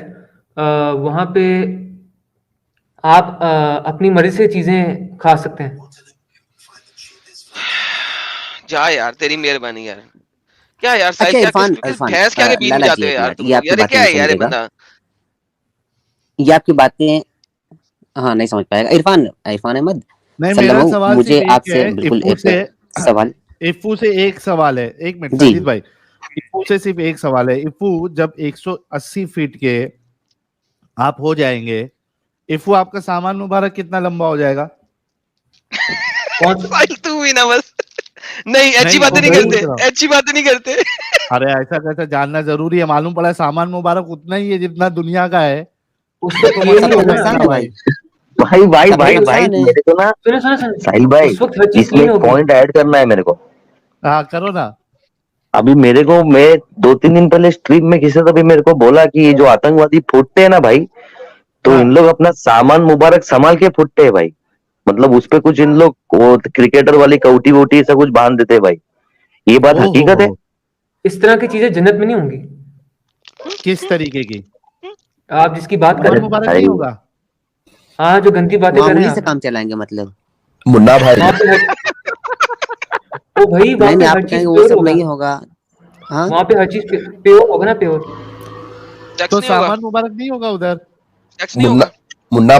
वहां पे आप अपनी मर्जी से चीजें खा सकते हैं। जा यार, तेरी मेहरबानी यार। क्या यार साहिल, अच्छा क्या किस इरफान, किस इरफान भैंस के आगे बीच में लाला जी जाते हो एक यार मिनट, तुम ये लोग? आपकी यार बातें क्या नहीं है यार ये समझेगा, बंदा? ये आपकी बातें हाँ नहीं समझ पाएगा। इरफान, इरफान अहमद नहीं, मेरा सल्लमऊ, सवाल मुझे सिर्फ एक आपसे है बिल्कुल इफ्फू एक से। सवाल। इफ्फू से एक सवाल है, एक मिनट जी साजिद भाई। इफ्फू से सिर्फ एक सवाल है। इफ्फू, जब 180 फीट के आप हो जाएंगे, इफ्फू आपका सामान मुबारक कितना लंबा हो जाएगा? कौन साहिल तू भी ना बस। नहीं, अच्छी नहीं, बातें ओ नहीं भाई, पूछ रहा करते, हूँ। अच्छी बातें नहीं करते। अरे ऐसा कैसा जानना जरूरी है? मालूम पड़ा सामान मुबारक उतना ही है जितना दुनिया का है। उसका ये तो ये सब नहीं मतलब तो होगा समझ ना, नुकसान ना है भाई। भाई। भाई भाई सब भाई लोग भाई इंसान है। मेरे को ना सुनो सुनो सुनो, साहिल भाई उस वक्त हर चीज इसमें क्लीन एक हो गई। पॉइंट ऐड करना है मेरे को। हाँ करो ना। अभी मेरे को मैं 2-3 दिन पहले स्ट्रीम में किसी ने भी मेरे को बोला कि ये जो आतंकवादी फूटते हैं ना भाई, तो हाँ। इन लोग अपना सामान मुबारक संभाल के फूटते हैं भाई। मतलब उस पे कुछ इन लोग वो क्रिकेटर वाली कौटी वोटी ऐसा कुछ बांध देते हैं भाई। ये बात ओ हकीकत है? हो। इस तरह की चीजें जन्नत में नहीं होंगी। किस तरीके की? आप जिसकी बात कर सामान रहे हैं, मुबारक भाई नहीं होगा? हाँ, जो गंदी बातें वहाँ कर रहे उंगली हैं से आप, काम चलाएंगे मतलब? मुन्ना भाई वहाँ पे हर ओ भाई, वहाँ नहीं पे नहीं, आप हर चीज कहेंगे वो प्योर सब होगा। नहीं होगा। हाँ वहाँ पे हर चीज प्योर होगा ना, प्योर। टैक्स तो नहीं होगा, सामान मुबारक नहीं होगा उधर? टैक्स नहीं मुन्ना होगा। मुन्ना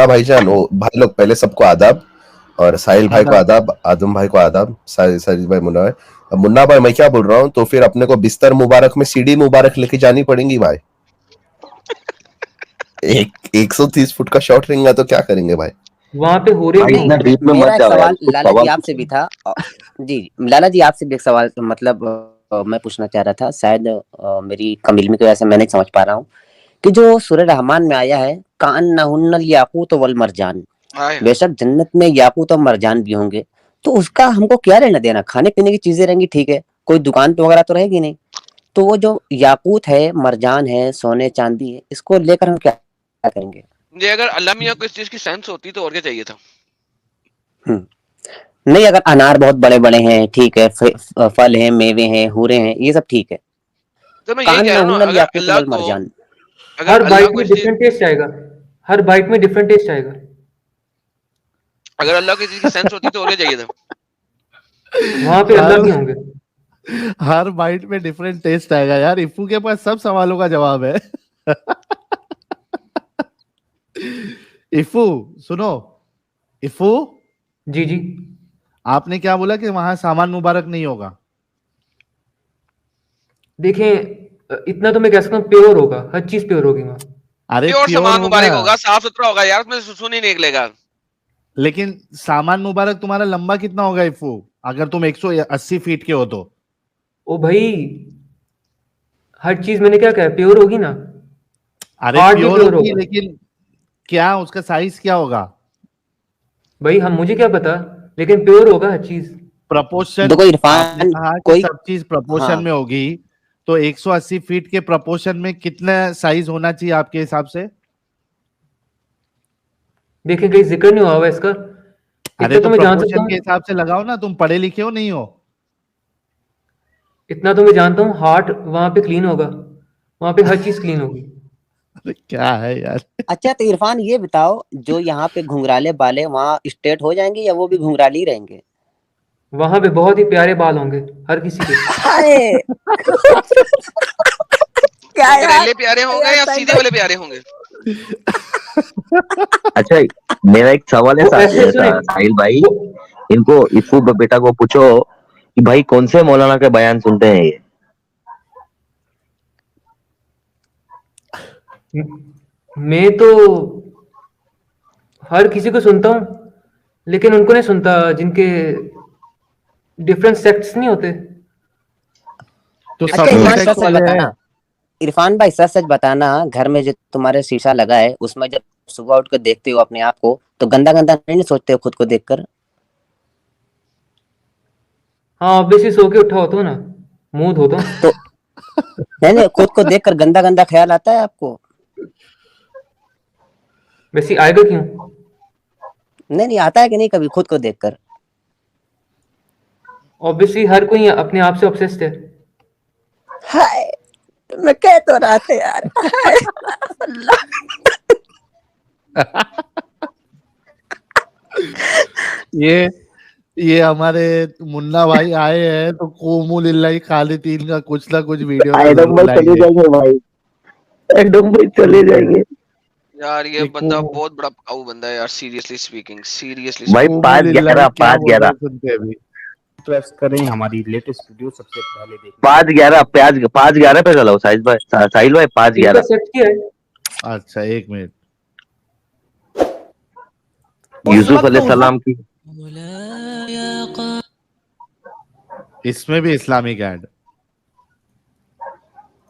भाईजान वो भाई लोग पहले सबको आदाब, और साहिल भाई को आदाब। आदाब, आदम भाई को आदाब, साहिल भाई, मुन्ना भाई। अब मुन्ना भाई मैं क्या बोल रहा हूँ, तो फिर अपने को बिस्तर मुबारक में सीढ़ी मुबारक लेके जानी पड़ेगी भाई। 130 फुट का शॉट रहेगा तो क्या करेंगे भाई? वहाँ पे हो रहे भाई भी नहीं, इतना होंगे। डीप में मेरा मत एक जाओ यार, सवाल कुछ लाला जी सवाल आपसे पूछो। भी था। जी लाला जी आपसे भी एक सवाल मतलब मैं पूछना चाह रहा था, शायद मेरी कमीलमी की वजह से मैं नहीं समझ पा रहा हूँ कि जो सूरह रहमान में आया है कान्नहुन्नल याकूत वल मरजान, हाय बेशक जन्नत में याकूत और मरजान भी होंगे, तो उसका हमको क्या लेना देना? खाने पीने की चीजें रहेंगी ठीक है, कोई दुकान पे वगैरह तो रहेगी नहीं। तो वो जो याकूत है, मरजान है, सोने चांदी है, इसको लेकर हम क्या क्या करेंगे? ये अगर अल्लाह मियाँ को इस चीज की सेंस होती तो और क्या चाहिए था। नहीं, अगर अनार बहुत बड़े बड़े हैं ठीक है, फल हैं, मेवे हैं, हूरे हैं, ये सब ठीक है। तो मैं यही कान कह ना रहा हूँ ना, हुनल अगर याकूत अल्लाह वल को, मरजान। अगर हर अल्लाह बाइट को में इस चीज, डिफरेंट टेस्ट आएगा। हर बाइट में डिफरेंट टेस्ट आएगा। अगर अल्लाह को इस चीज की सेंस होती तो और क्या चाहिए था। वहां पे अल्लाह हर भी होंगे। हर बाइट में डिफरेंट टेस्ट आएगा यार। इफ्फू के पास सब सवालों का जवाब है। इफ्फू सुनो। इफ्फू, जी जी। आपने क्या बोला कि वहां सामान मुबारक नहीं होगा? देखें, इतना तो मैं कह सकता हूँ, प्योर होगा, हर चीज प्योर होगी वहाँ। अरे प्योर प्योर सामान होगा, मुबारक होगा, साफ सुथरा होगा यार, उसमें सुसु नहीं निकलेगा। लेकिन सामान मुबारक तुम्हारा लंबा कितना होगा इफ्फू? अगर तुम 180 फीट के हो तो? ओ भाई, हर चीज मैंने क्या कहा, प्योर होगी ना। अरे हार्ट भी प्योर प्योर होगी, होगा। लेकिन क्या उसका साइज क्या होगा? भाई हम, मुझे क्या पता, लेकिन प्योर होगा हर चीज। प्रपोर्शन। देखो आपने इरफान, कहा कि कोई सब चीज प्रपोर्शन हाँ में होगी, तो 180 फीट के प्रपोर्शन में कितना साइज होना चाहिए आपके हिसाब से? देखें, कहीं जिक्र नहीं हुआ हुआ इसका। अरे इतना तो तो मैं जान सकता प्रपोर्शन के हूँ, हिसाब से लगाओ ना, तुम पढ़े लिखे हो नहीं हो? इतना तो मैं जानता हूँ, हार्ट वहां पे क्लीन होगा। वहां पे हर चीज क्लीन होगी। अरे क्या है यार। अच्छा, तो इरफान ये बताओ, जो यहाँ पे घुंघराले बाले वहाँ स्ट्रेट हो जाएंगे या वो भी घुंघराले ही रहेंगे? वहां पे बहुत ही प्यारे बाल होंगे हर किसी के। हाय क्या यार, घुंघरेले प्यारे होंगे यार या साहिल सीधे भाई, वाले प्यारे होंगे। अच्छा मेरा एक सवाल है वो ऐसे सुने, साहिल भाई, वो इनको इफ्फू बेटा को पूछो कि भाई कौन से मौलाना के बयान सुनते हैं ये? मैं तो हर किसी को सुनता हूँ, लेकिन उनको नहीं सुनता जिनके डिफरेंट सेक्ट्स नहीं होते। तो अच्छा सब तो इरफान, हम्म। सच सेक्स सच वाले हैं। बताना, इरफान भाई सच सच बताना, घर में जो तुम्हारे शीशा लगा है उसमें जब सुबह उठ कर देखते हो अपने आप को, तो गंदा गंदा नहीं सोचते हो खुद को देखकर? हाँ, ऑब्वियसली सो के उठा होता हूँ ना, मुंह धोता हूँ। तो नहीं नहीं, खुद को देखकर गंदा गंदा ख्याल आता है आपको? वैसे आएगा क्यों? नहीं नहीं, आता है कि नहीं कभी खुद को देखकर? ऑब्वियसली हर कोई अपने आप से ऑब्सेस्ड है। हाय मैं कह तो रहा था यार, हाय अल्लाह। ये ये हमारे मुन्ना भाई आए हैं तो कोमू लिल्लाही खालिदीन का कुछ ना कुछ वीडियो तो एडम जरूर भाई चले लाएंगे। जाएंगे भाई, एडम भाई चले जाएंगे यार ये ये बंदा कोमू बहुत बड़ा पकाऊ बंदा है यार, सीरियसली स्पीकिंग, सीरियसली भाई। स्पीकिंग। कोमू लिल्लाही 5-11 क्या बोल रहे 5-11 हैं सुनते हैं अभी। सब्सक्राइब करें हमारी लेटेस्ट वीडियो सबसे पहले देखने के लिए। 5-11 प्याज 5-11 पे चलाओ साहिल भाई इनका 5-11। सेट क्या है? अच्छा एक मिनट। यूसुफ अलैहिस्सलाम की इसमें भी इस्लामिक ऐड।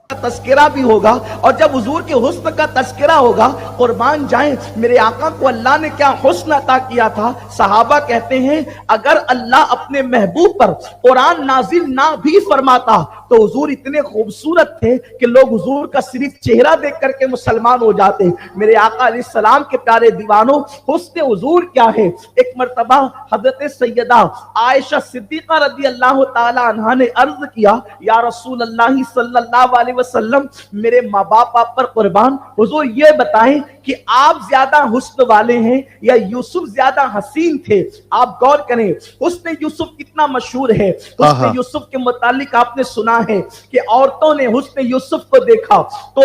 तस्करा भी होगा, और जब हुजूर के हुस्न का तस्करा होगा, कुर्बान जाए मेरे आका को अल्लाह ने क्या हुस्न अता किया था। सहाबा कहते हैं अगर अल्लाह अपने महबूब पर कुरान नाजिल ना भी फरमाता तो हुजूर इतने खूबसूरत थे कि लोग हुजूर का सिर्फ चेहरा देख करके मुसलमान हो जाते। मेरे आका अलैहिस्सलाम के प्यारे दीवानों, हुस्न हुजूर क्या है। एक मर्तबा हजरत सैयदा आयशा सिद्दीका रज़ी अल्लाह ताला अन्हा ने अर्ज किया, या रसूल अल्लाह सल्लल्लाहु अलैहि वसल्लम, मेरे माँ बाप आप पर कुर्बान, हुजूर ये बताएं कि आप ज्यादा हुस्न वाले हैं या यूसुफ ज्यादा हसीन थे। आप गौर करें, हुस्न यूसुफ कितना मशहूर है। हुस्न यूसुफ के मुतालिक आपने सुना है कि औरतों ने हुस्न यूसुफ को देखा तो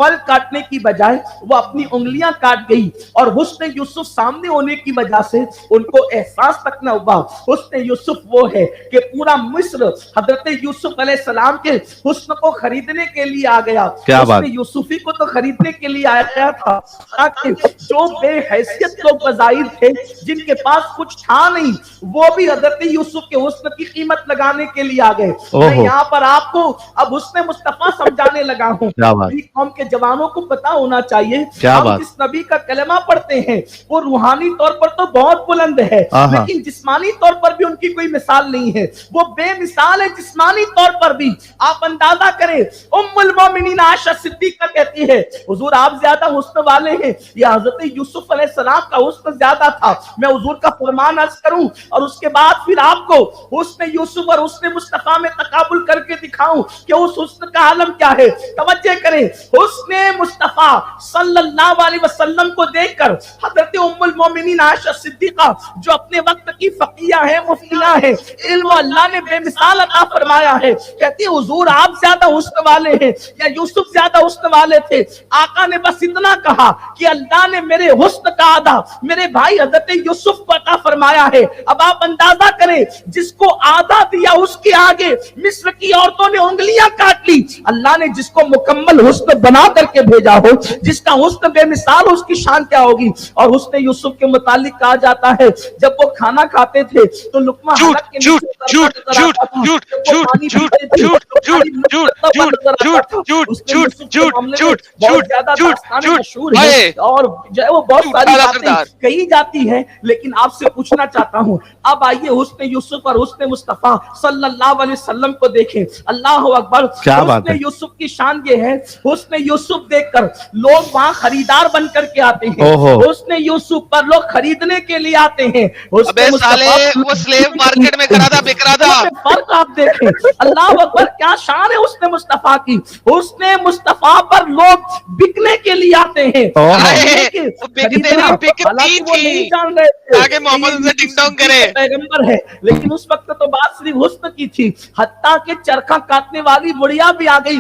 फल काटने की बजाय वो अपनी उंगलियां काट गई, और हुस्न यूसुफ सामने होने की वजह से उनको एहसास तक न हुआ। हुस्न यूसुफ वो है कि पूरा मिस्र हजरत यूसुफ अलैहिस्सलाम के हुस्न को खरीदने के लिए आ गया। हुस्न यूसुफी को तो खरीदने के लिए आया था, ताकि जो बेहैसियत लोग बज़ाहिर थे, जिनके पास कुछ था नहीं, वो भी हजरत यूसुफ के हुस्न की कीमत लगाने के लिए आ गए। मैं यहाँ पर आपको अब हुस्न मुस्तफा समझाने लगा हूँ। कौम के जवानों को पता होना चाहिए, हम जिस नबी का कलमा पढ़ते हैं वो रूहानी तौर पर तो बहुत बुलंद है, लेकिन जिस्मानी तौर पर भी उनकी कोई मिसाल नहीं है। वो बेमिसाल है जिस्मानी तौर पर भी। आप अंदाजा करें, उम्मुल मोमिनीन आयशा सिद्दीका कहती है हुजूर आप ज्यादा हुस्न वाले हैं या हजरत यूसुफ अलैहिस्सलाम का हुस्न ज्यादा था। मैं हुजूर का फरमान अर्ज करूं और उसके बाद फिर आपको हुस्न यूसुफ और हुस्न मुस्तफा में तकाबुल करके दिखाऊं कि उस हुस्न का आलम क्या है। तवज्जो करें, हुस्ने मुस्तफा सल्लल्लाहु अलैहि वसल्लम को देखकर हजरत उम्मुल मोमिनीन आयशा सिद्दीका, जो अपने वक्त की फकीहा है, मुफ्तिया है, इल्म अल्लाह ने बेमिसाल अता फरमाया है, कहती है हुजूर आप ज्यादा हुस्न वाले हैं या यूसुफ ज्यादा हुस्न वाले थे। आका ने बस इतना कहा कि अल्लाह ने मेरे हुस्न का आधा मेरे भाई हजरत यूसुफ को अता फरमाया है। अब आप अंदाजा करें, जिसको आधा दिया उसके आगे मिस्र की औरतों ने उंगलियां काट ली। अल्लाह ने जिसको मुकम्मल हुस्न बना करके भेजा हो, जिसका हुस्न बेमिसाल, उसकी शान क्या होगी। और हुस्न यूसुफ के मुतालिक कहा जाता है जब वो खाना खाते थे तो लुकमा हलक के नीचे और जो है वो बहुत सारी बातें कही जाती है। लेकिन आपसे पूछना चाहता हूँ, अब आइए हुस्न यूसुफ और हुस्न मुस्तफा सल्लल्लाहु अलैहि वसल्लम को देखें। अल्लाह अकबर। हुस्न यूसुफ की शान ये है, हुस्न यूसुफ देखकर लोग वहां खरीदार बन करके आते हैं। हुस्न यूसुफ पर लोग खरीदने के लिए आते हैं। अबे साले वो स्लेव मार्केट में खड़ा था, बिक रहा था। फर्क आप देखें, अल्लाह अकबर, क्या शान है हुस्न मुस्तफा की। हुस्न मुस्तफा पर लोग बिकने के लिए आते हैं। पैगंबर है, लेकिन उस वक्त तो बात सिर्फ हुस्न की थी। हत्ता के चरखा काटने वाली बुढ़िया भी आ गई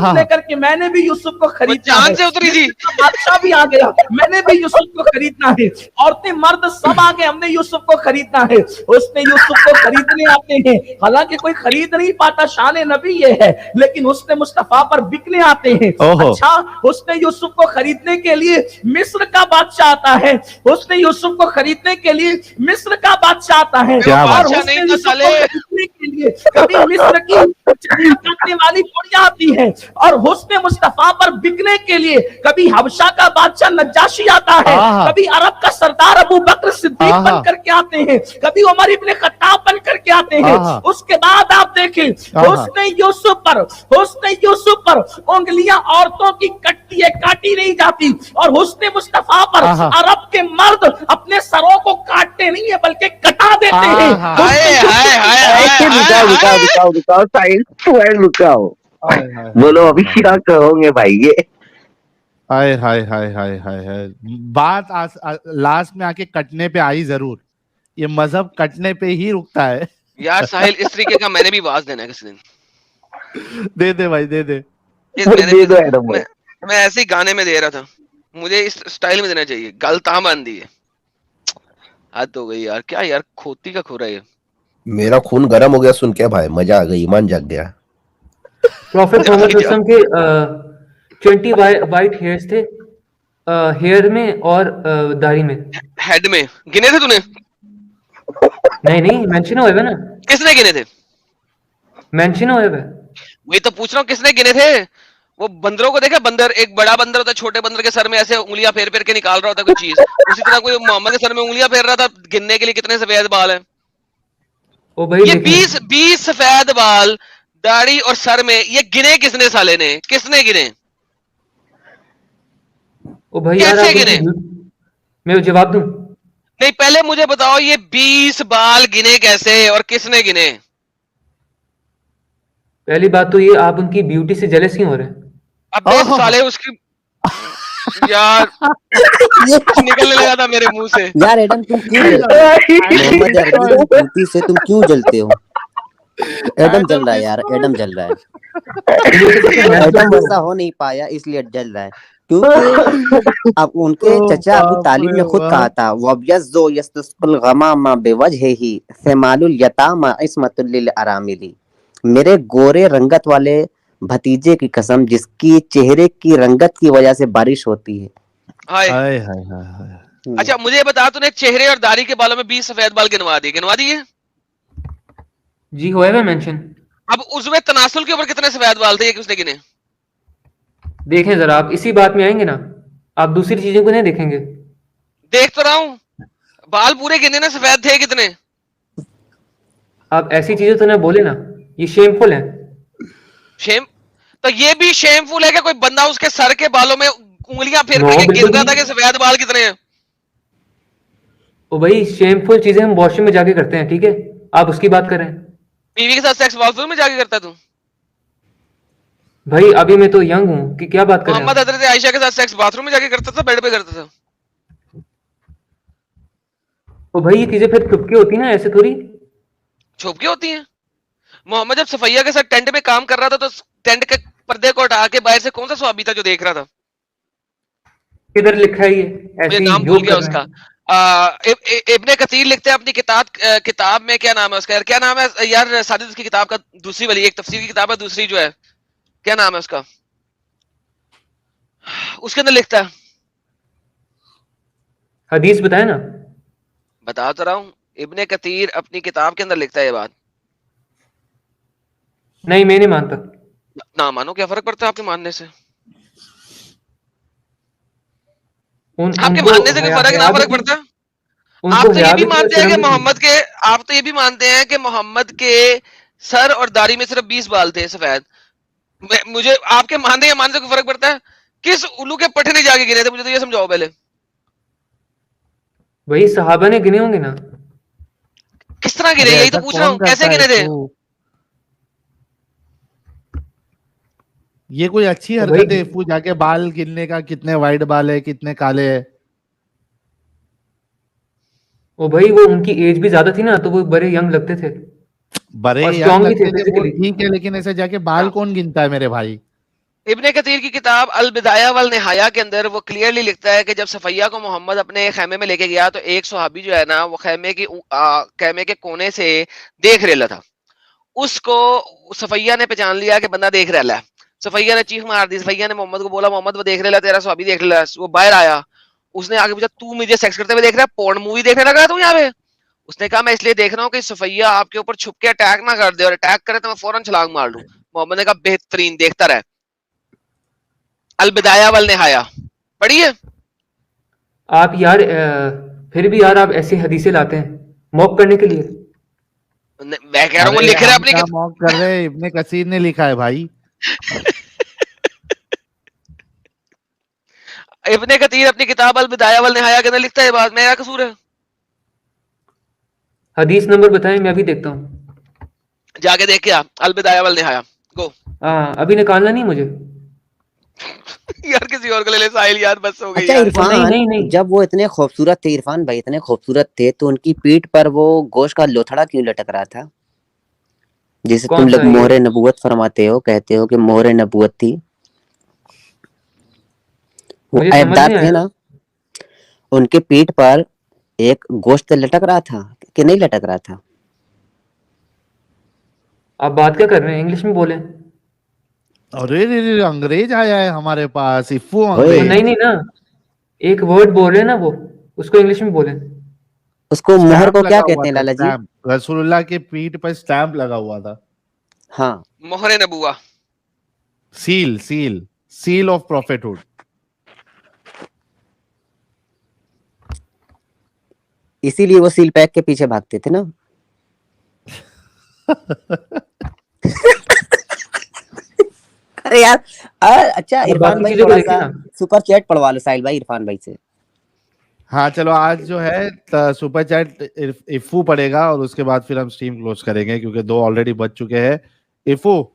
लेकर के, मैंने भी यूसुफ को खरीदना है। से उतरी थी, बादशाह भी आ गया, मैंने भी यूसुफ को खरीदना है। औरतें मर्द सब आ गए, हमने यूसुफ को खरीदना है। उसने यूसुफ को खरीदने आते हैं, हालांकि कोई खरीद नहीं पाता, शान नबी ये है, लेकिन उसने मुस्तफा पर बिकने आते हैं। अच्छा, उसने यूसुफ को खरीदने के लिए मिस्र का बादशाह आता है। उसने यूसुफ को खरीदने के लिए मिस्र का बादशाह आता है, और उसने यूसुफ को खरीदने के लिए कभी मिस्र की काटने वाली बुढ़िया आती है, और हुस्न मुस्तफा पर बिकने के लिए कभी हबशा का बादशाह नज्जाशी आता है, कभी अरब का सरदार अबू बकर सिद्दीक बन करके आते हैं, कभी उमर इब्ने खत्ताब बन करके आते हैं। उसके बाद आप देखें, हुस्न यूसुफ पर उंगलियां औरतों की काटी नहीं जाती, और हुस्न मुस्तफा पर अरब के मर्द अपने सरों को काटते नहीं है बल्कि कटा देते हैं। रुकाओ, बोलो अभी क्या कहोगे भाई ये। हाय हाय हाय हाय हाय हाय, बात लास्ट में आके कटने पे आई जरूर। ये मजहब कटने पे ही रुकता है यार। साहिल, इस तरीके का मैंने भी वाज देना है किसी दिन। दे भाई, दे। मैं ऐसे ही गाने में दे रहा था, मुझे इस स्टाइल में देना चाहिए। गलता बांधी है, हद हो गई यार। क्या यार, खोती का खोरा है। मेरा खून गर्म हो गया सुन के भाई, मजा आ गई, ईमान जाग गया। प्रॉफिट मोहम्मद के 20 वाइट हेयर्स थे, हेयर में और दाढ़ी में। हेड में गिने थे तूने? नहीं, मेंशन हुए ना। किसने गिने थे? मेंशन हुए। वही तो पूछ रहा हूँ, किसने गिने थे? वो बंदरों को देखा, बंदर एक बड़ा बंदर होता है, छोटे बंदर के सर में ऐसे उंगलियां फेर फेर के निकाल रहा होता है कोई चीज, उसी तरह कोई मोहम्मद के सर में उंगलियां फेर रहा था गिनने के लिए कितने सफेद बाल हैं। ओ भाई ये देखें, 20 सफेद बाल दाढ़ी और सर में, ये गिने किसने साले ने, किसने गिने, ओ भाई यार कैसे आप गिने? मैं जवाब दूं? नहीं पहले मुझे बताओ ये 20 बाल गिने कैसे और किसने गिने? पहली बात तो ये, आप उनकी ब्यूटी से जेलस क्यों हो रहे हैं? अबे साले उसकी यार निकलने लगा था मेरे मुंह से। यार एडम तुम क्यों जलते हो? मोहम्मद अरबी की ब्यूटी से तुम क्यों जलते हो? एडम जल रहा है यार, एडम जल रहा है। एडम वैसा हो नहीं पाया इसलिए जल रहा है, क्योंकि अब उनके चचा अबू तालिब ने खुद कहा था, वब्यज़्ज़ो यस्तस्क़ुल गमामा बिवजहिही समालुल यतामा इस्मतुल लिल अरामिली। मेरे गोरे रंगत वाले भतीजे की कसम, जिसकी चेहरे की रंगत की वजह से बारिश होती है। हाय हाय हाय हाय हाय। अच्छा मुझे ये बता, तूने चेहरे और दाढ़ी के बालों में 20 सफेद बाल गिनवा दिए? जी हुआ है मेंशन। अब उसमें तनासुल के ऊपर कितने सफेद बाल थे, ये किसने गिने? देखें जरा, आप इसी बात में आएंगे ना, आप दूसरी चीजों को नहीं देखेंगे। देख तो रहा हूं, बाल पूरे गिने ना, सफेद थे कितने? आप ऐसी चीजें तो ना बोले ना, ये शेमफुल है। शेम तो ये भी शेमफुल है कि कोई बंदा उसके सर के बालों में उंगलियां फेर नो, फेर के बिल्कुल गिन रहा था नहीं। कि सफेद बाल कितने हैं? ओ भाई शेमफुल चीजें हम वॉशरूम में जाके करते हैं, ठीक है? आप उसकी बात कर रहे हैं। बीवी के साथ सेक्स बाथरूम में जाके करता तू? भाई अभी मैं तो यंग हूँ कि क्या बात कर रहे हैं मोहम्मद आप? हजरत आयशा के साथ सेक्स बाथरूम में जाके करता था, बेड पे करता था? ओ भाई ये चीजें फिर चुपके होती ना, ऐसे थोड़ी। छुप के होती हैं। मोहम्मद जब सफैया के साथ टेंट में काम कर रहा था तो टेंट के पर्दे को हटा के बाहर से कौन सा स्वाबी था जो देख रहा था? किधर लिखा है ये? मुझे ऐसे ही नाम भूल जोक गया कर रहे उसका। हैं। इब्ने कतीर लिखते हैं अपनी किताब में, क्या नाम है उसका यार, क्या नाम है यार साजिद उसकी किताब का, दूसरी वाली एक तफसीर की किताब है, दूसरी जो है क्या नाम है उसका, उसके अंदर लिखता है, हदीस बताए ना। बता तो रहा हूँ, इब्ने कतीर अपनी किताब के अंदर लिखता है ये बात। नहीं मैं नहीं मानता। ना मानो, क्या फर्क पड़ता है आपके मानने से? आपके उनको मानने से कोई फर्क ना हया भी फर्क थी, पड़ता है? उनको आप तो ये हया भी भी थी और मानते हैं शर्म कि भी थी। मोहम्मद के, आप तो ये भी मानते हैं कि मोहम्मद के सर और दाढ़ी में सिर्फ 20 बाल थे सफेद। मुझे आपके मानने या मानने से कोई फर्क पड़ता है? किस उल्लू के पट्टे ने जाके गिने थे, मुझे तो ये समझाओ पहले। वही सहाबा ने गिने होंगे ना। किस तरह गिने, अरे यही तो ऐसा पूछ रहा कौन हूँ, कैसे करता है गिने थे? तू? ये कोई अच्छी ओ हरकत है भाई, इफ्फू, जाके बाल गिनने का, कितने वाइट बाल है कितने काले है। ओ भाई वो उनकी एज भी ज्यादा थी ना, तो वो बड़े यंग लगते थे बड़े और यंग स्ट्रांग भी थे लगते थे वो फिजिकली। ठीक है, लेकिन ऐसे जाके बाल हाँ। कौन गिनता है मेरे भाई? इब्ने कतीर की किताब अल बिदाया वल निहाया के अंदर वो क्लियरली लिखता है कि जब सफैया को मोहम्मद अपने खेमे में लेके गया तो एक सहाबी जो है ना, वो खेमे के कोने से देख रहा था। उसको सफैया ने पहचान लिया कि बंदा देख रहा है। सफैया ने चीख मार दी। सफैया ने मोहम्मद को बोला, मोहम्मद वो देख रहा है, तेरा सहाबी देख रहा है। वो बाहर आया, उसने आगे पूछा, तू मुझे सेक्स करते हुए देख रहा है, पोर्न मूवी देखने लगा है तू यहाँ पे? उसने कहा, मैं इसलिए देख रहा हूँ कि सफैया आपके ऊपर छुप के अटैक ना कर दे, और अटैक करे तो मैं फौरन छलांग मार लूं। मोहम्मद ने कहा, बेहतरीन, देखता रहे। अल बिदाया वल निहाया पढ़िए। आप यार फिर भी यार आप ऐसी हदीसें लाते हैं मॉक करने के लिए। मैं कह रहा हूँ वो अरे लिख रहा है हम अपनी क्या मॉक कर रहे हैं, इब्ने कसीर ने लिखा है भाई। इब्ने कतीर अपनी किताब अल बिदाया वल निहाया के अंदर लिखता है बात, मेरा कसूर है? हदीस नंबर बताएं, मैं भी देखता हूँ। जाके देख के आ, अल बिदाया वल निहाया, गो। हाँ अभी निकालना नहीं मुझे। यार किसी और को ले ले साहिल, यार बस हो गई अच्छा यार। इरफान, नहीं। जब वो इतने खूबसूरत थे, इरफान भाई इतने खूबसूरत थे, तो उनकी पीठ पर वो गोश्त का लोथड़ा क्यों लटक रहा था, जिसे तुम कौन लोग सा ये? मोहरे नबूवत फरमाते हो, कहते हो कि मोहरे नबूवत थी? वो मुझे समझ ऐबदार नहीं थे आया। ना, उनके पीठ पर एक गोश्त लटक रहा था कि नहीं लटक रहा था? आप बात क्या कर रहे हैं, इंग्लिश में बोले। अरे रे रे, अंग्रेज आया है हमारे पास, इफ्फू ओए, ओ अंग्रेज। नहीं ना, एक वर्ड बोल रहे हैं ना वो, उसको इंग्लिश में बोले। उसको मोहर स्टैम्प को क्या लगा हुआ कहते हैं था, लाला जी? स्टैम्प, रसूलुल्लाह के पीठ पर स्टैम्प लगा हुआ था। हाँ, मोहरे नबुआ। Seal seal. seal of prophethood. इसीलिए वो सील पैक के पीछे भागते थे ना। अरे यार अच्छा अब इरफान बाकी भाई चीजों को थोड़ा देखिए सा ना। सुपर चैट पढ़वा लो साहिल भाई इरफान भाई से। हाँ चलो, आज जो है सुपर चैट इफू पड़ेगा और उसके बाद फिर हम स्ट्रीम क्लोज करेंगे क्योंकि 2 ऑलरेडी बज चुके हैं। इफू,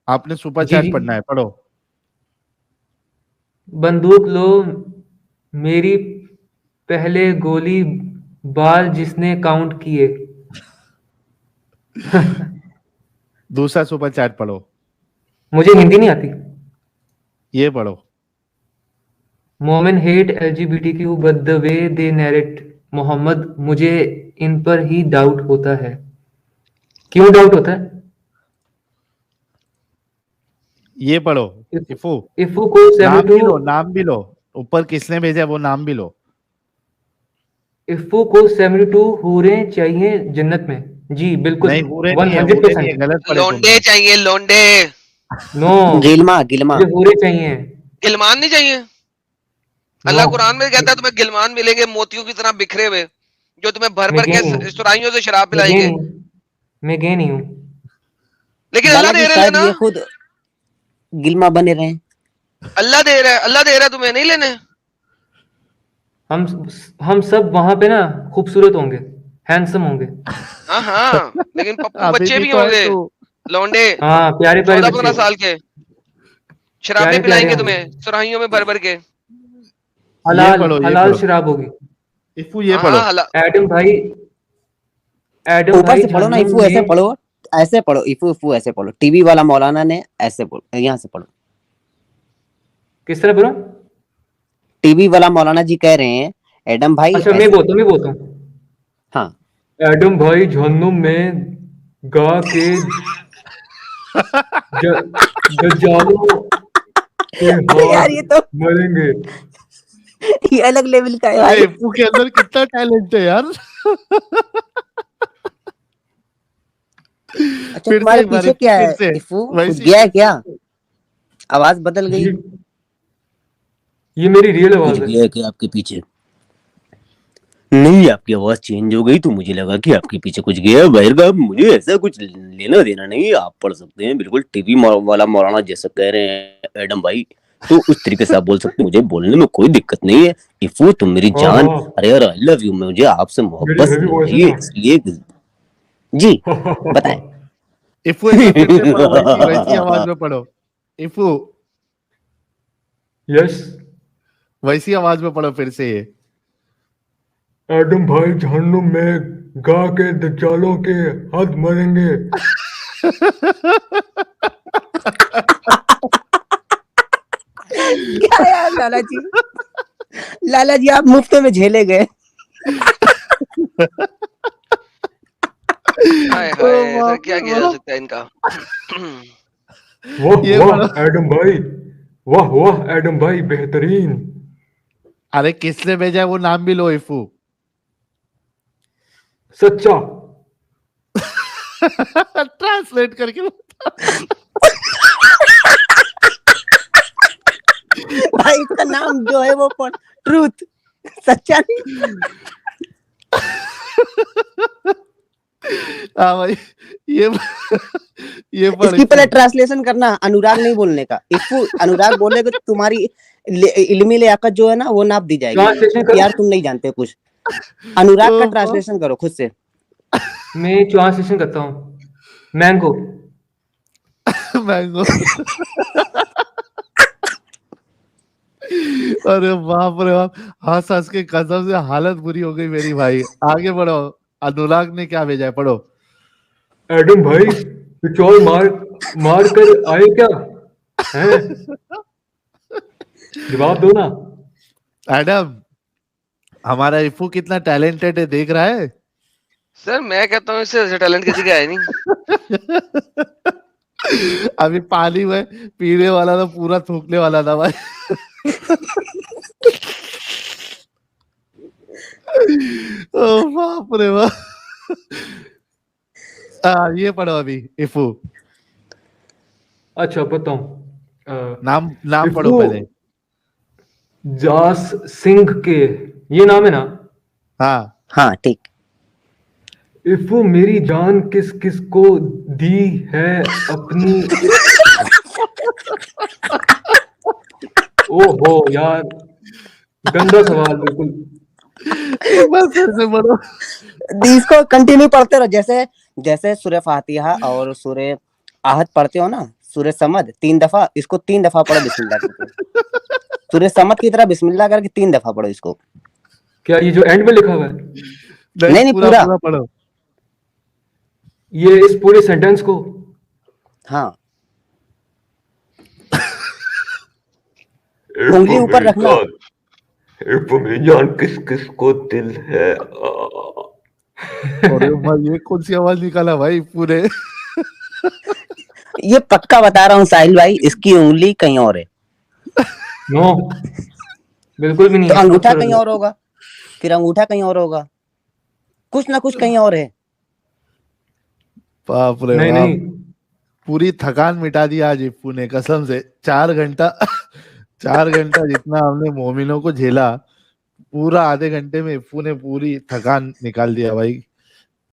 आपने सुपर जी चैट जी। पढ़ना है, पढ़ो। बंदूक लो मेरी पहले गोली बाल जिसने काउंट किए। दूसरा सुपर चैट पढ़ो, मुझे हिंदी नहीं आती। ये पढ़ो। मोमेन hate LGBTQ but the way they narrate Mohammad, मुझे इन पर ही डाउट होता है। क्यों डाउट होता है? ये पढ़ो इफू। इफू को नाम भी 72 लो, नाम भी लो, ऊपर किसने भेजा है वो नाम भी लो। इफू को 72 हूरें चाहिए जन्नत में। जी बिल्कुल, नहीं, हूरे नहीं है, 100%। गलत पढ़े लोंडे तुमने। चाहिए, लोंडे। नो, गिलमा गिलमा मुझे हूरें चाहिए। गिलमान नहीं चाहिए। नो, अल्लाह कुरान में कहता है तुम्हें गिलमान मिलेंगे मोतियों की तरह बिखरे हुए, जो तुम्हें भर मैं भर गे के नहीं हूँ। सुराहियों से शराब मैं गे पिलाएंगे। नहीं हूँ। मैं गे नहीं हूँ। लेकिन अल्लाह बालाजी दे रहे शायद लेना, ये खुद गिलमा बने रहे हैं। अल्लाह दे रहा है, अल्लाह दे रहा है, तुम्हें नहीं लेने। हम सब वहां पे ना खूबसूरत होंगे, हैंडसम होंगे। हाँ हाँ, लेकिन पप्पू अभी बच्चे भी भी तो है होंगे, तो। लौंडे, हाँ, प्यारे प्यारे 14-15 बच्चे, साल के, शराबें प्यारे प्यारे पिलाएंगे होंगे। तुम्हें सुराहियों में भर भर के। ये हलाल पढ़ो, ये हलाल पढ़ो शराब होगी। इफू, ये हाँ पढ़ो। हाँ, एडम भाई, एडम ऊपर भाई से पढ़ो ना जहन्नुम इफू, ऐसे में। पढ़ो, ऐसे पढ़ो इफू इफू ऐसे पढ़ो। टीवी वाला मौलाना ने ऐसे पढ़ो, यहाँ से पढ़ो। किस तरह बोलो? टीवी वाला मौलाना जी कह रहे हैं एडम भाई अच्छा, ऐसे मैं बोलता हूँ। हाँ। एडम भाई जहन्नुम में गा के दज्जालों के अरे यार हाथ ये तो मरेंगे। ये अलग लेवल का है अरे भाई। इफू के अंदर कितना टैलेंट है यार। अच्छा फिर से तुम्हारे एक बार, पीछे क्या फिर है से इफू, कुछ वैसी। गया है क्या? आवाज बदल गई। ये मेरी रियल कुछ आवाज है। गया है क्या आपके पीछे? नहीं, आपकी आवाज चेंज हो गई तो मुझे लगा कि आपके पीछे कुछ गया है बाहर का। मुझे ऐसा कुछ लेना देना नहीं, आप पढ़ सकते हैं बिल्कुल। टीवी वाला मौलाना जैसा कह रहे हैं एडम भाई, तो उस तरीके से आप बोल सकते हैं। मुझे बोलने में कोई दिक्कत नहीं है। इफू तुम मेरी हाँ जान, हाँ, अरे यार आई लव यू, मुझे आपसे मेरी मोहब्बत हेवी वॉइस है है ना। इसलिए। जी बताएं। इफू एक बार फिर से पढ़ो, वैसी वैसी आवाज में पढ़ो इफू, यस, वैसी आवाज में पढ़ो फिर से ये। एडम भाई जहन्नुम में गा के दज्जालों के हाथ मरेंगे। क्या यार लाला जी, लाला जी आप मुफ्त में झेले गए। हाय हाय, सर क्या किया जा सकता है इनका। ये वाह बड़ा- वाह एडम भाई, वाह वाह एडम भाई, बेहतरीन। अरे किसने भेजा है वो नाम भी लो इफू। सच्चा। ट्रांसलेट करके भाई इसका नाम जो है वो ट्रूथ, सच्चा नहीं। हाँ भाई, ये पढ़ इसकी पहले ट्रांसलेशन करना, अनुराग नहीं बोलने का। इफू अनुराग बोलेगा तो तुम्हारी इल्मी लियाकत जो है ना वो नाप दी ट्रांसलेशन जाएगी। करो। यार तुम नहीं जानते कुछ। अनुराग का ट्रांसलेशन करो खुद से। मैं ट्रांसलेशन करता हूँ। मैंगो। मैंगो। अरे बाप रे बाप, हंस हंस के कसम से हालत बुरी हो गई मेरी भाई। आगे बढ़ो, अनुराग ने क्या भेजा है, पढ़ो। एडम भाई पिचौल मार कर आए क्या हैं? जवाब दो ना। एडम, हमारा इफू कितना टैलेंटेड है, देख रहा है। सर मैं कहता हूँ इससे टैलेंट किसी का है नहीं। अभी पानी में पीने वाला था, पूरा थूकने वाला था भाई। ओ बाप रे बाप। ये पढ़ो अभी इफू। अच्छा बताऊं। नाम नाम पढ़ो इफ़ू पहले। जास सिंह के, ये नाम है ना? हाँ हाँ ठीक। इफ़ू मेरी जान किस किस को दी है अपनी। ओहो यार, गंदा सवाल बिल्कुल। एक बार फिर से पढ़ो। इसको कंटिन्यू पढ़ते रहो, जैसे जैसे सूर्य फातिहा और सूर्य आहद पढ़ते हो ना, सूर्य समद 3 दफा, इसको 3 दफा पढ़ो बिस्मिल्लाह करके। सूर्य समद की तरह बिस्मिल्लाह करके 3 दफा पढ़ो इसको। क्या ये जो एंड में लिखा हुआ है, नहीं, पूरा पूरा। पूरा पढ़ो। ये इस पूरे सेंटेंस को? हाँ, उंगली ऊपर रखना। इफ़ू मेरी जान किस किस को दिल है। अरे भाई ये कौन सी आवाज निकाला भाई पूरे। ये पक्का बता रहा हूँ साहिल भाई, इसकी उंगली कहीं और है। नो, बिल्कुल भी नहीं तो है। अंगूठा कहीं और होगा, फिर अंगूठा कहीं और होगा, कुछ ना कुछ कहीं और है। बाप रे नहीं बाप, नहीं, पूरी थकान मिटा दी आज इप्पू ने कसम से। 4 घंटा 4 घंटा जितना हमने मोमिनों को झेला, पूरा आधे घंटे में इप्पू ने पूरी थकान निकाल दिया भाई।